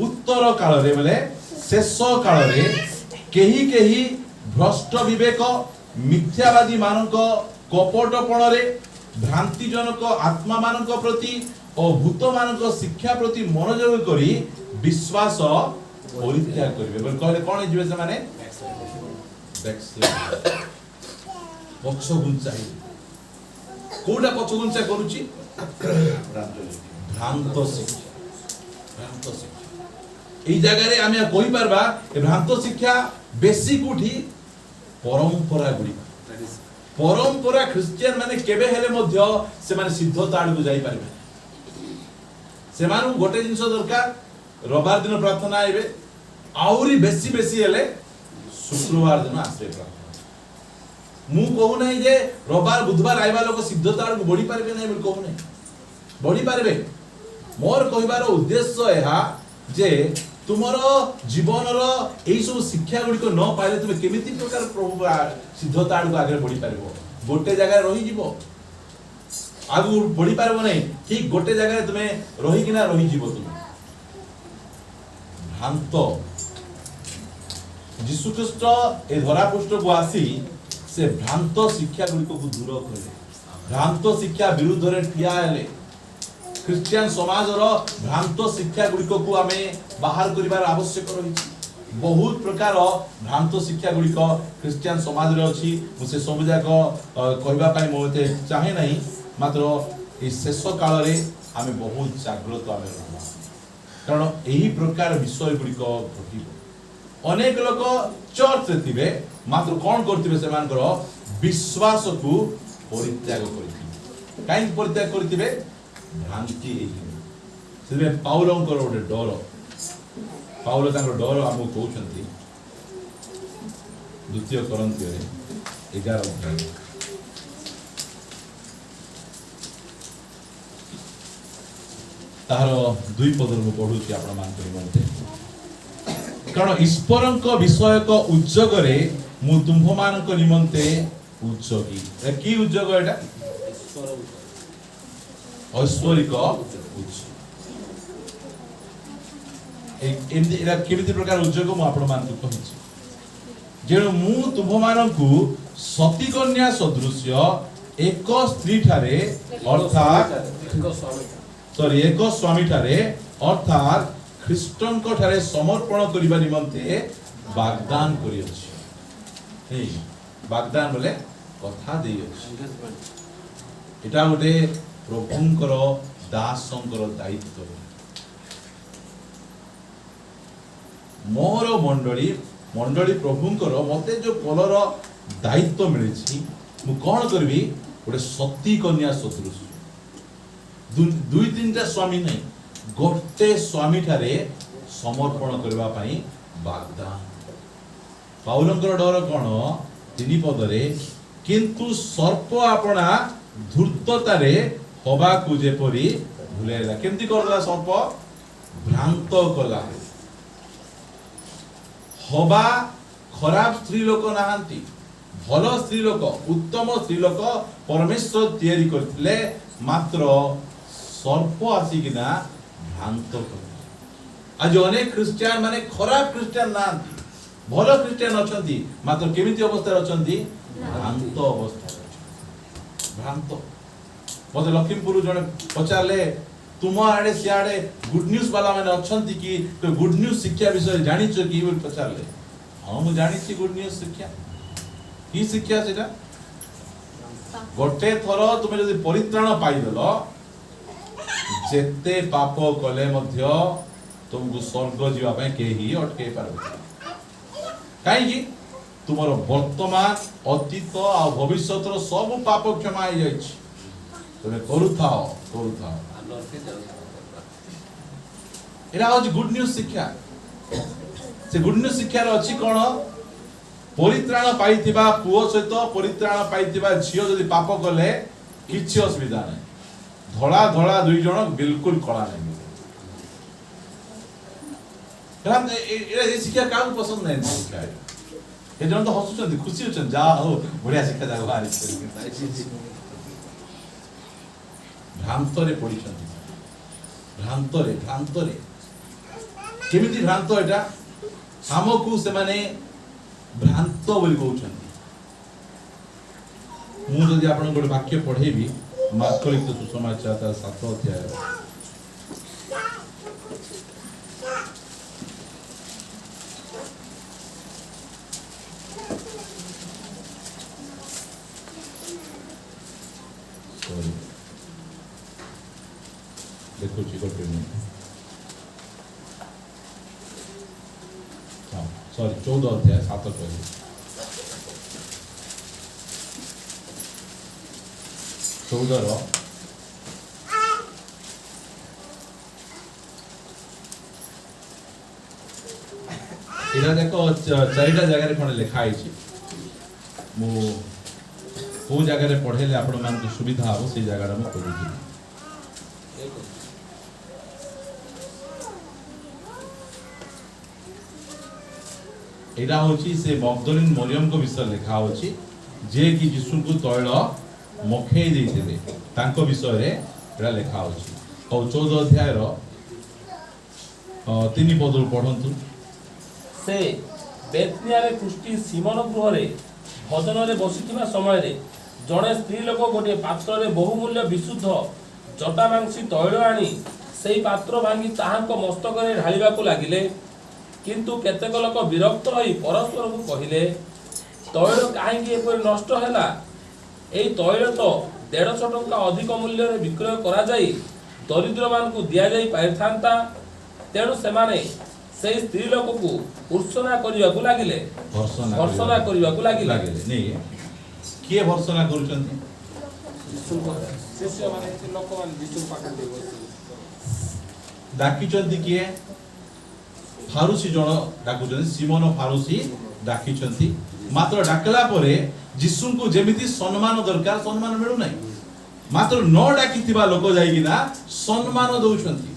उत्तर काल रे बोले शेष काल रे केही भ्रष्ट विवेक मिथ्यावादी मानक कपटपण रे भ्रांतिजनक आत्मा मानक प्रति और भूत मानक शिक्षा प्रति मनोयोग करी विश्वास परित्याग करिवे बोल कहले कोन जिवे से माने बैकस्लाइड ପଛଘୁଞ୍ଚା ହେଇ କୋଉଟା ପଛଘୁଞ୍ଚା କରୁଛି? ଭ୍ରାନ୍ତ ଶିକ୍ଷା। ଭ୍ରାନ୍ତ ଶିକ୍ଷା এই জায়গায় আমি কইপারবা এ ভ্রান্ত শিক্ষা বেশি কোঠি পরম্পরা গুড়ি পরম্পরা খ্রিস্টিয়ান মানে কেবে হেলে মধ্য সে মানে সিদ্ধতা আড়କୁ যাই পারবে সেমানু গোটে জিনিস দরকার রবিবার দিন প্রার্থনা আইবে আউরি বেশি বেশি হেলে শুক্রবার দিন আসবে প্রার্থনা মু কহু নাই যে রবিবার বুধবার আইবা লোক সিদ্ধতা আড়କୁ বড়ি পারবে নাই বলি কহু নাই বড়ি পারবে মোর কহিবার উদ্দেশ্য এহা যে तुमर जीवन सब शिक्षा गुड़िक न पाइले तुम केमिति प्रकार प्रभु सिद्धता आड़ को आगे बढ़ी पार गोटे जगह रही आगु बढ़ी पार नहीं ठीक गोटे जगह तुम्हें रहीकिना रही तुम भ्रांत जीशु ख्रीस्ट ए धरापृष्ठ को आसी से भ्रांत शिक्षा गुड़िक को दूर कले भ्रांत शिक्षा विरुद्ध रे ठिया हेले ख्रिस्टियन समाज भ्रांत शिक्षा गुड़िक को आम बाहर कर आवश्यक रही बहुत प्रकार भ्रांत शिक्षा गुड़िक ख्रिस्टियन समाज रे अच्छी मुझे सब जाक कहवाई मुझे चाहे ना मात्र ये शेष काल में आम बहुत जागृत आम रहा कारण यही प्रकार विषय गुड़िक घट अनेक लोक चर्च थे मात्र कौन करते से विश्वास को परित्याग कहीं परित्याग करेंगे भ्रांति से पाउलंकर गोटे डर पाउल डर आमको कहते द्वितीय कोरिन्थियो 11 अध्याय तार 2 पद पढ़ुची आपण निमंते कारण ईश्वरक विषयक उद्योगरे मु तुम्भ मानक निमंते उद्योगी की उद्योग एटा ऐश्वरिक केमिति प्रकार उद्योग मु आपण मानक कहछि जेणु मु तुम्भ मानक सती कन्या सदृश्य एक स्त्री ठारे अर्थात एक स्वामी ठारे अर्थात ख्रीष्टन को ठारे समर्पण करिबा निमंते वाग्दान करि अछि हे वाग्दान बोले कथा देइ अछि एटा गोटे प्रभुंकर दासंकर दायित्व मोर मंडली मंडली प्रभुंकर मते जो पलर दायित्व मिली मु कौन करबी गोटे सती कन्या सदृश दुई तीन स्वामी नहीं गोटे स्वामी ठारे समर्पण करबा पई वाग्दान पाउलंकर डर कौन 3 पदरे किंतु सर्प आपणा धूर्ततारे हवा को जेपरी भूलेला केमती करला सर्प भ्रांत कला हवा खराब स्त्री लोक नाहांती भलो स्त्री लोक उत्तम स्त्री लोक परमेश्वर तैयारी करथिले मात्र सर्प आसीकिना भ्रांत करला आज अनेक क्रिश्चियन माने खराब क्रिश्चियन नाहांती भलो क्रिश्चियन अछंती मात्र केमिति अवस्था अछंती भ्रांत अवस्था भ्रांत मते लखीमपुर जने पचारले तुम आड़े सियाड़े गुड न्यूज वाला माने अछंती कि तो गुड न्यूज शिक्षा विषय जानि छ कि बोल पचारले हां मु जानि छी गुड न्यूज शिक्षा की शिक्षा सेटा गोटे थरो तुमे जदी परित्राण पाई देलो जेते पाप कले मध्य तुमको स्वर्ग जीवा पय केही अटके पारबे काई कि तुमरो वर्तमान अतीत आ भविष्यतर सब पाप क्षमा हो जाय छी तुमे करू थाओ एरा आज गुड न्यूज शिक्षा से गुड न्यूज शिक्षा रे अछि कोन परित्राण पाइथिबा पुओ सहित परित्राण पाइथिबा झियो जदी पाप कले किछि असुविधा नै धड़ा धड़ा दुई जण बिल्कुल कळा नै कारण एरा शिक्षा काउ पसंद नै शिक्षा ए जण तो हसुछन खुशी होछन जा हो बढ़िया शिक्षा जा बाहर भ्रांतरे पड़िछन भ्रांतरे केमिति भ्रांत एटा हमकु से माने भ्रांत बोली कहउछन मु जदि आपन गोटे वाक्य पढेबी मार्क लिखित सुसमाचार 7 अध्याय सॉरी 14 अध्याय 7 कहले 14 रो इरा देखो चारिटा जगह खंड लिखा है मु को जगह रे पढ़ेले आपण मान को सुविधा हो से जगह रे म पढुची एटा होची से मगदलिन मरियम को विषय लिखा होची जे कि यीशु को तैल मखई देइथिले तांको विषय रे एटा लिखा होची और 14 अध्याय रो 3 पद पढंतु से बेतनियारे पुष्टि सिमन गृहरे भजन रे बसिथिबा समय रे जणे स्त्री लोक गोटे पात्र रे बहुमूल्य विशुद्ध जटा मांसी तैल आनी सेई पात्र भांगी ताहांको मस्तक रे ढालिबा को लागिले किंतु केतेक लोक विरक्त होई परस्पर को कहिले तैल काहेकि एपरि नष्ट हैला एई तैल तो 150 टंका अधिक मूल्य रे विक्रय करा जाई दरिद्र मान को दिया जाई पाइथांता तेणु सेमाने सेई स्त्री लोक को उर्सना करिया को लागिले भर्सना करिया को लागिले नहीं किए भर्सना करूचंती शिष्य माने लोक मान यीशु पाखरे देबो डाकिचंती किए फारुसी जण डाकुचंती सिमोन फारुसी डाकिचंती मात्र डाकला परे यीशु को जेमिति सम्मान दरकार सम्मान मिलु नाही मात्र न डाकिथिबा लोक जाईगी ना सम्मान दउचंती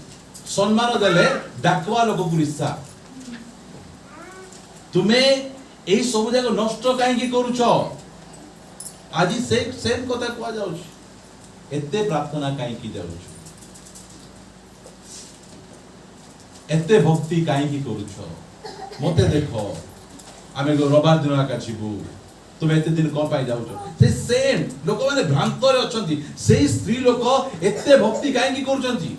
सम्मान देले डाकवा लोक गुरिसा तुमे एई सब जाक नष्ट काहे की करूछ आज से सेम कथा कुआ जाउछ एते प्रार्थना काहे की जाउछ एते भक्ति काहे की करूछ मते देखो आमे रविवार दिन आका छिबु तुम एते दिन को पाई जाउछ से सेम लोक माने भ्रांत रे अछंती सेई स्त्री लोक एते भक्ति काहे की करूछंती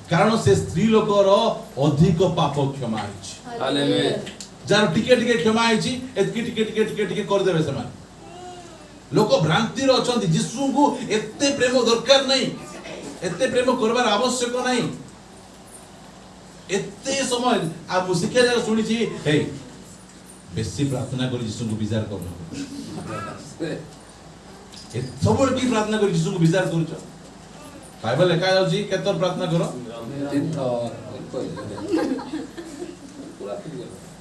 कारण से स्त्री लोकर अधिक पाप क्षमा है हालेलुया जार टिके टिके क्षमा है एतकी टिके टिके टिके टिके कर देबे समान लोक भ्रांति रे अछंती यीशु को एते प्रेम दरकार नहीं एते प्रेम करबार आवश्यक नहीं एते समय आ मुसिके जरा सुनी छी हे बेसी प्रार्थना कर यीशु को विचार करनो ए सबल की प्रार्थना कर यीशु को विचार करूछ बाइबल लिखा जाउची केतर प्रार्थना करो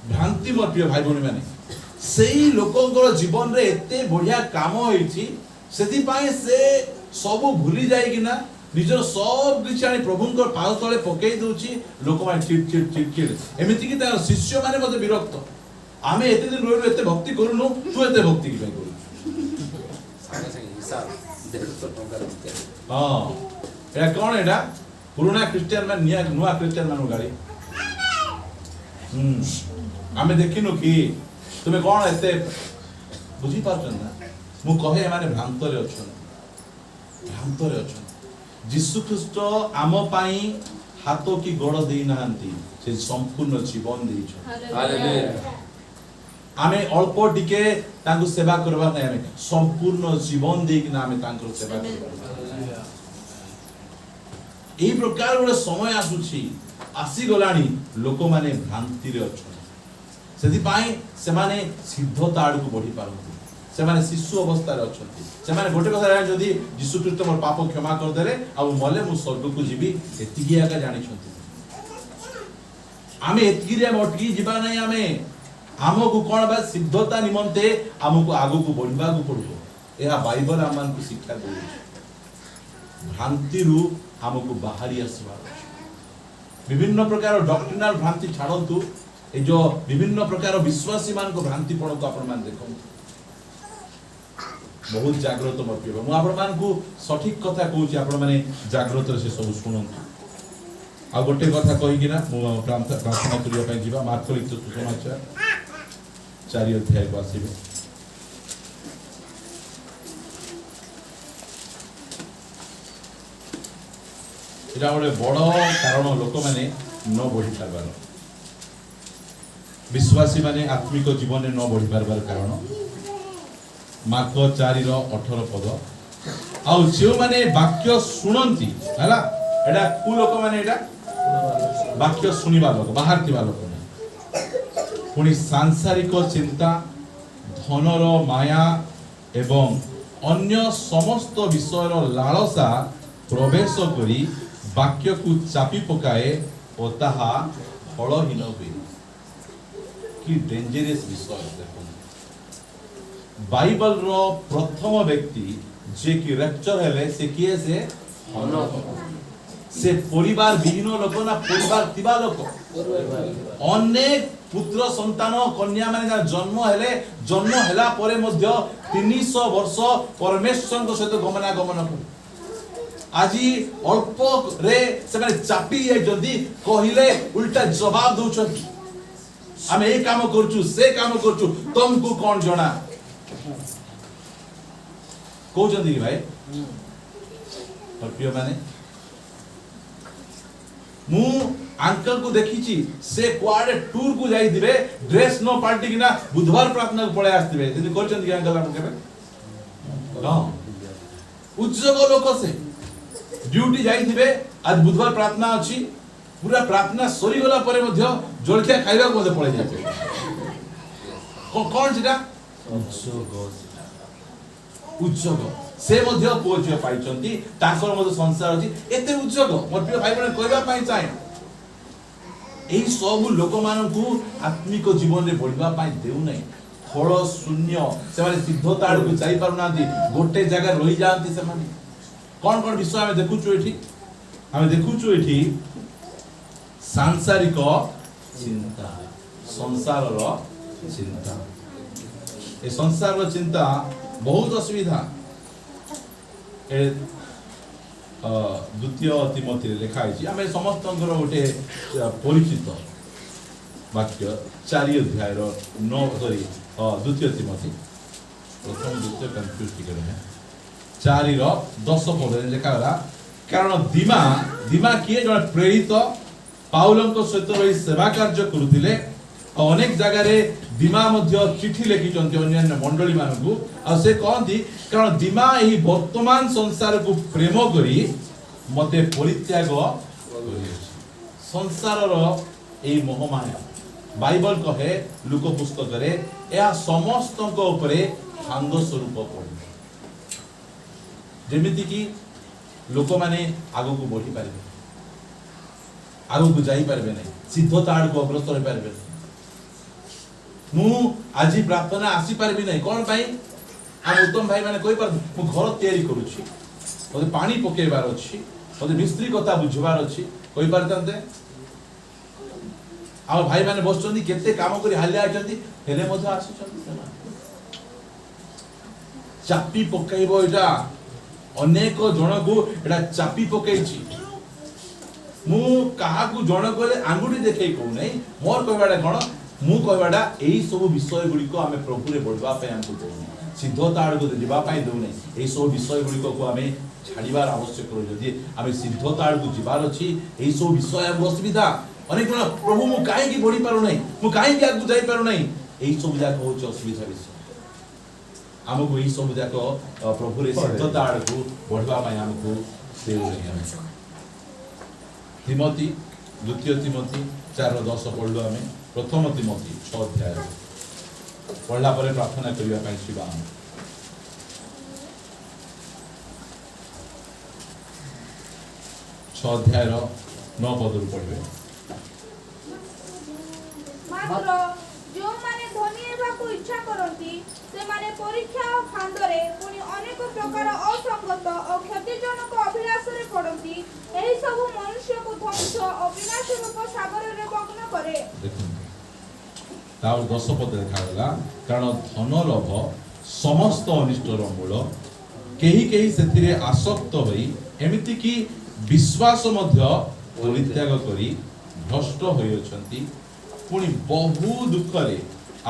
भ्रांति मोर प्रिय भाई भौणी माने सेई लोकंकर जीवन रे एते बढ़िया काम होईची सेति पाए से सब भूली जाई कि ना निजर सब किछ आनी प्रभुंकर पाद तळे पकेई दउची लोक माने चिट एमिति कि तार शिष्य माने मते विरक्त आमे एते दिन रोइलो एते भक्ति करूनु तू एते भक्ति कि भाई करू संगे संगे हिसाब 150 टंका हां एटा कोन एटा पुराना क्रिश्चियन मान नुआ क्रिश्चियन मान गाड़ी आमे देखिनु कि तुमे कोन एते बुझी पाछन ना मु कहे माने भ्रांत रे अछन यीशु ख्रीष्ट आम पाई हाथ की गोड़ देई नाहंती से संपूर्ण जीवन देई छ हालेलुया आमे अल्प टिके तांको सेवा करबा नै आमे संपूर्ण जीवन देई कि आमे तांको सेवा करबा एई प्रकार गोटे समय आसुछि आसी गलानी लोक माने भ्रांति रे अछन सेति पाई से माने सिद्धता आड़ को बढ़ी पारंती से माने शिशु अवस्था रे अछंती से माने गोटे कथा जानि जदी यीशु ख्रीष्ट मोर पाप क्षमा कर देले आ मले मु स्वर्ग को जीवी एतिकी आका जानि छंती आमे एतिकी रे अटकी जीवा नै आमे हमको कोन बा सिद्धता निमंते हमको आगु को बढ़िबा को पड़बो एहा बाइबल आमान को शिक्षा दे भ्रांति रु हमको बाहरी आसबा विभिन्न प्रकार डॉक्ट्रिनल भ्रांति छाड़ंतु ए जो विभिन्न प्रकार विश्वासी मान को भ्रांति पड़ को आपण मान देखो बहुत जागृत मत मु आपण मान को सठिक कथा कहूची आपण माने जागृत से सब सुनंतु आ गोटे कथा कहि कि ना मु प्रार्थना करिया पय जीवा मार्क लिखित सुसमाचार 4 अध्याय को आसीबे एटा बड़े बड़ कारण लोक माने न बढ़ी पारबार विश्वासी माने आत्मिक जीवन न बढ़ी पारबार कारण मार्क 4:18 पद आउ जे माने वाक्य सुनंती हला एटा कु लोक माने एटा वाक्य सुनिबा लोक बाहर थिबा लोक पुणी सांसारिक चिंता धनर माया एवं अन्य समस्त विषयर लालसा प्रवेश करी वाक्य को चापी पकाए और ताहा फलहीन हुए। कि डेंजरस विषय देखो बाइबल रो प्रथम व्यक्ति जे कि रैप्चर हेले से किए से परिवार विहीन लोक ना परिवार थिबा लोक अनेक पुत्र संतान कन्या माने जन्म हेला परे मध्य 300 वर्ष परमेश्वर को सहित गमनागमन कर आजी अल्प रे से चापी जदी कहिले उल्टा जवाब दउछन आमे ए काम करछु से काम करछु तुमको कौन जणा कहउछन भाई और प्रिय माने मु अंकल को देखिची से कुआडे टूर को जाई दिबे ड्रेस नो पार्टी किना बुधवार प्रार्थना को पळे आस्तिबे तिनि करछन कि अंकल हम केबे न उज्जग लोक से ड्यूटी जाई दिबे आज बुधवार प्रार्थना अछि पूरा प्रार्थना सरी गला परे मध्य जलखिया खाइबा को मध्य पळे जाय कोन जिटा उज्जग से मध्य पुओ पाइछंती ताकर मध्य संसार अछि एते उज्जग मोर प्रिय भाई बहन कहबा पई चाहे एही सब लोक मानकू आत्मिक जीवन रे बढ़िबा पई देउ नै फल शून्य से माने सिद्धता आडू जाई पारु नांती गोटे जगह रही जांती से माने कोन कोन विषय हमें देखुचो एठी सांसारिक चिंता संसार रो चिंता ए संसार रो चिंता बहुत असुविधा ए द्वितीय तिमोथी लिखा है आम समस्त गोटे परिचित वाक्य 4 अध्याय 9 सॉरी द्वितीय तिमोथी प्रथम द्वितीय कंफ्यूज टिके रहे 4:10 पद लिखा गला कारण दिमा किए जन प्रेरित पाउलंको सहित रही सेवा कार्य करुथिले अनेक जगह रे दिमा मध्य चिठी लिखिचंती अन्य मंडली मानकू आ से कहंती कारण दिमा एही वर्तमान संसार को प्रेम करी मते परित्याग संसार रो एही मोहमाया बाइबल कहे लुक पुस्तक रे या समस्त को ऊपर भांग स्वरूप पड़े जेमिति कि लोक माने आगो को बढ़ी पारबे आगो को जाई पारबे नै सिद्धता आड़ को अग्रसर हो पारबे मु आजी प्रार्थना आसी पारबी नै कोन भाई हम उत्तम भाई माने कोइ पर मु घर तयारी करूची ओदे पानी पकेबार अछि ओदे मिस्त्री कथा बुझबार अछि कोइ परतंते आ भाई माने बसचंदी केते काम करी हालिया आछंती हेले मधु आछचंती चापी पकाइबो एटा अनेक जन को एटा चापी पकाइछि मु काहा को जन कोले आंगुठी देखै को नै मोर कहबाडा कोन मु कहबाडा एही सब विषय गुडी को हमें प्रभु रे बढ़वा पे हमको देउनी सिद्धता आड़ को दिबा पाई देउ नै एही सब विषय गुडी को हमें छाड़ीबार आवश्यक रह जदी हमें सिद्धता आड़ को जिबार अछि एही सब विषय हम असुविधा अनेक जन प्रभु मु काहे की बढ़ी पारो नै मु काहे की आगु जाई पारो नै एही सब जाक होछ असुविधा विषय हमको एही सब जाक प्रभु रे सिद्धता आड़ को बढ़वा पाई हमको देउ नै तिमोथी द्वितीय तिमोथी 4:10 पढलो हमें प्रथम तिमोथी 6 अध्याय पढ़ला परे प्रार्थना करिया पई शिवा 6 अध्याय 9 पद पढ़बे मात्र जो माने धनी हेबाकू इच्छा करंती से माने परीक्षा और फांदरे पुनी अनेक प्रकार असंगत और क्षतिजनक अभिलाष रे पड़ंती एही सब मनुष्य को ध्वंस अविनाश रूप सागर रे भग्न करे देखो ताऊ 10 पद देखा गला कारण धन लोभ समस्त अनिष्टर मूल केही केही सेतिरे आसक्त होई एमिति कि विश्वास मध्य परित्याग करी भ्रष्ट होई अछंती पुनी बहु दुख रे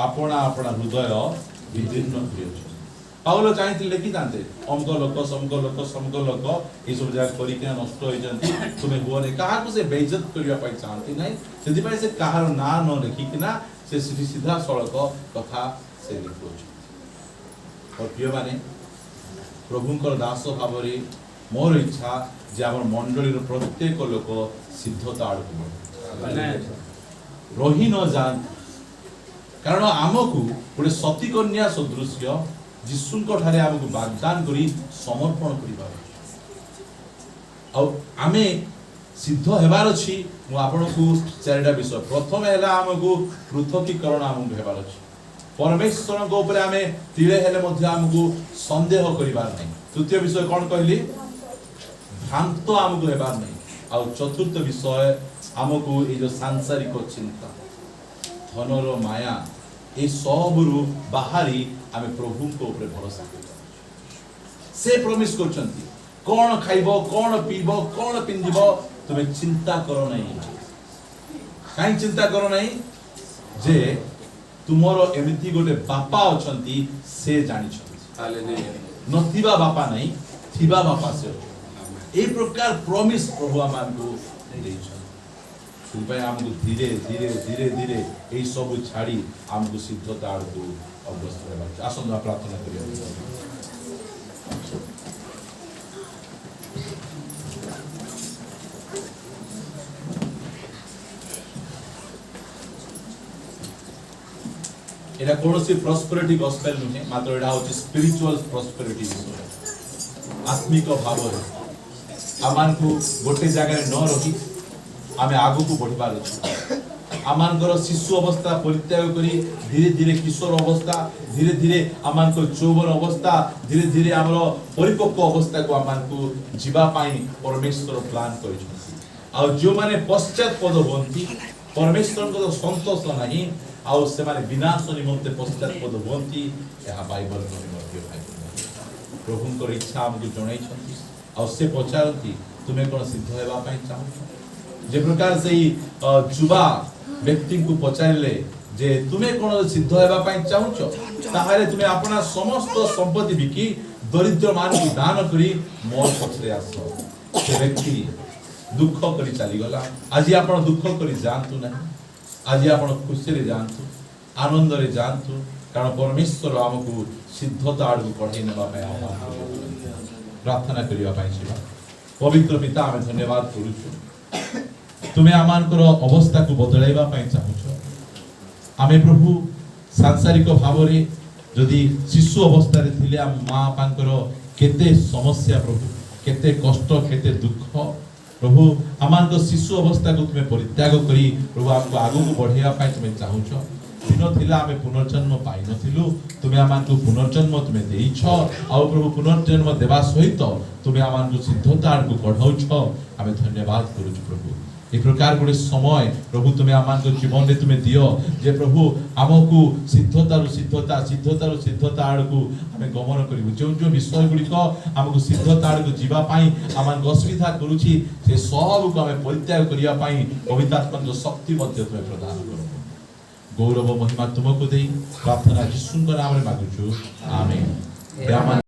आपना आपना हृदय विदीर्ण होई अछंती पाउलो चाहती लेखि दांते समक लोक ए सब जगह करी के नष्ट होई जंती तुमे हुओने काहा को से बेइज्जत करिया पाई चाहती नै सेति पाई से काहार ना न लिखि किना से सीधा सड़क कथा से लिखुछ और प्रिय माने प्रभुंकर दास भावरे मोर इच्छा जे हमर मंडली रो प्रत्येक लोक सिद्धता आड़ को रही न जान कारण आमको गोटे सती कन्या सदृश्य जीशुଙ୍କ ठारे आमको वाग्दान करी समर्पण करिबार आमे सिद्ध हेबार अछि मु आपनको चारिटा विषय प्रथम हैला हमको पृथकीकरण हमको हेबार अछि परमेश्वर को ऊपर आमे तिळे हेले मध्ये हमको संदेह करिबार नै तृतीय विषय कोन कहली भ्रांत हमको हेबार नै आ चतुर्थ विषय हमको ए जो सांसारिक चिंता धनर माया ए सबरु बाहरी आमे प्रभु को ऊपर भरोसा करिबा से प्रॉमिस करछंती कोन खाइबो कोन पीबो कोन पिंदिबो तुमे चिंता करो नहीं काई चिंता करो नहीं जे तुमरो एमिति गोटे बापा अछंती से जानि छथि हालेलुया नथिबा बापा नहीं थिबा बापा से ए प्रकार प्रॉमिस प्रभु हमको देइ छथि सुबह हमको धीरे धीरे धीरे धीरे ए सब छाड़ी हमको सिद्धता को अग्रसर हेबा आसन प्रार्थना करिया एटा कोनोसी प्रॉस्पेरिटी गॉस्पेल नुहे मात्र एटा होची स्पिरिचुअल प्रॉस्पेरिटी आत्मिक भाव रे आमान को गोटे जगह रे न रही आमे आगु को बढ़िबार अछि आमान को शिशु अवस्था परित्याग करी धीरे धीरे किशोर अवस्था धीरे धीरे आमान को चौवन अवस्था धीरे धीरे हमरो परिपक्व अवस्था को आमान को जीवा पाई परमेश्वर प्लान करि छथि आ जो माने पश्चात्पद होंती परमेश्वर को संतोष नहीं आउ से माने विनाश निमंते पश्चात्पद होंती यह बाइबल रे मध्ये भाई प्रभु को इच्छा हमको जणाई छथि आ से पचारती तुमे कोन सिद्ध हेबा पई चाहू जे प्रकार से जुवा व्यक्ति को पचारले जे तुमे कोन सिद्ध हेबा पई चाहूछो ताहारे तुमे अपना समस्त संपत्ति बिकी दरिद्र मान को दान करी मोर पछरे आसो से व्यक्ति दुख करी चली गला आज आपण दुख करी जानतु ना आज आपण खुशी रे जानतु आनंद रे जानतु कारण परमेश्वर हमको सिद्धता आडू पढ़े नेबा पे प्रार्थना करिया पाई छिबा पवित्र पिता हम धन्यवाद करूछु तुमे आमानकर अवस्था को बदलाइबा पाई चाहूछो आमे प्रभु सांसारिक भाव रे जदी शिशु अवस्था रे थिले आ मां पांकर केते समस्या प्रभु केते कष्ट केते दुख प्रभु आमान को शिशु अवस्था को तुम्हें परित्याग करी प्रभु आपको आगु को बढ़िया पाई तुम्हें चाहूछ दिन थिला आमे पुनर्जन्म पाई नथिलु तुम्हें आमान को पुनर्जन्म तुम्हें देइछ आ प्रभु पुनर्जन्म देवा सहित तुम्हें आमान को सिद्धता को कढाउछ आमे धन्यवाद करूछ प्रभु ए प्रकार गुडे समय प्रभु तुम्हें आमान को जीवन रे तुम्हें दियो जे प्रभु हमकु सिद्धता आडकु आमे गमन करिवु जो विषय गुडी को हमकु सिद्धता आडकु जीवा पाई आमान को असुविधा करूछि से सब को आमे परित्याग करिया पाई पवित्रात्मा जो शक्ति मध्य तुम्हें प्रदान करो गौरव महिमा तुमको देई प्रार्थना यीशु नाम रे मागुछु आमेन।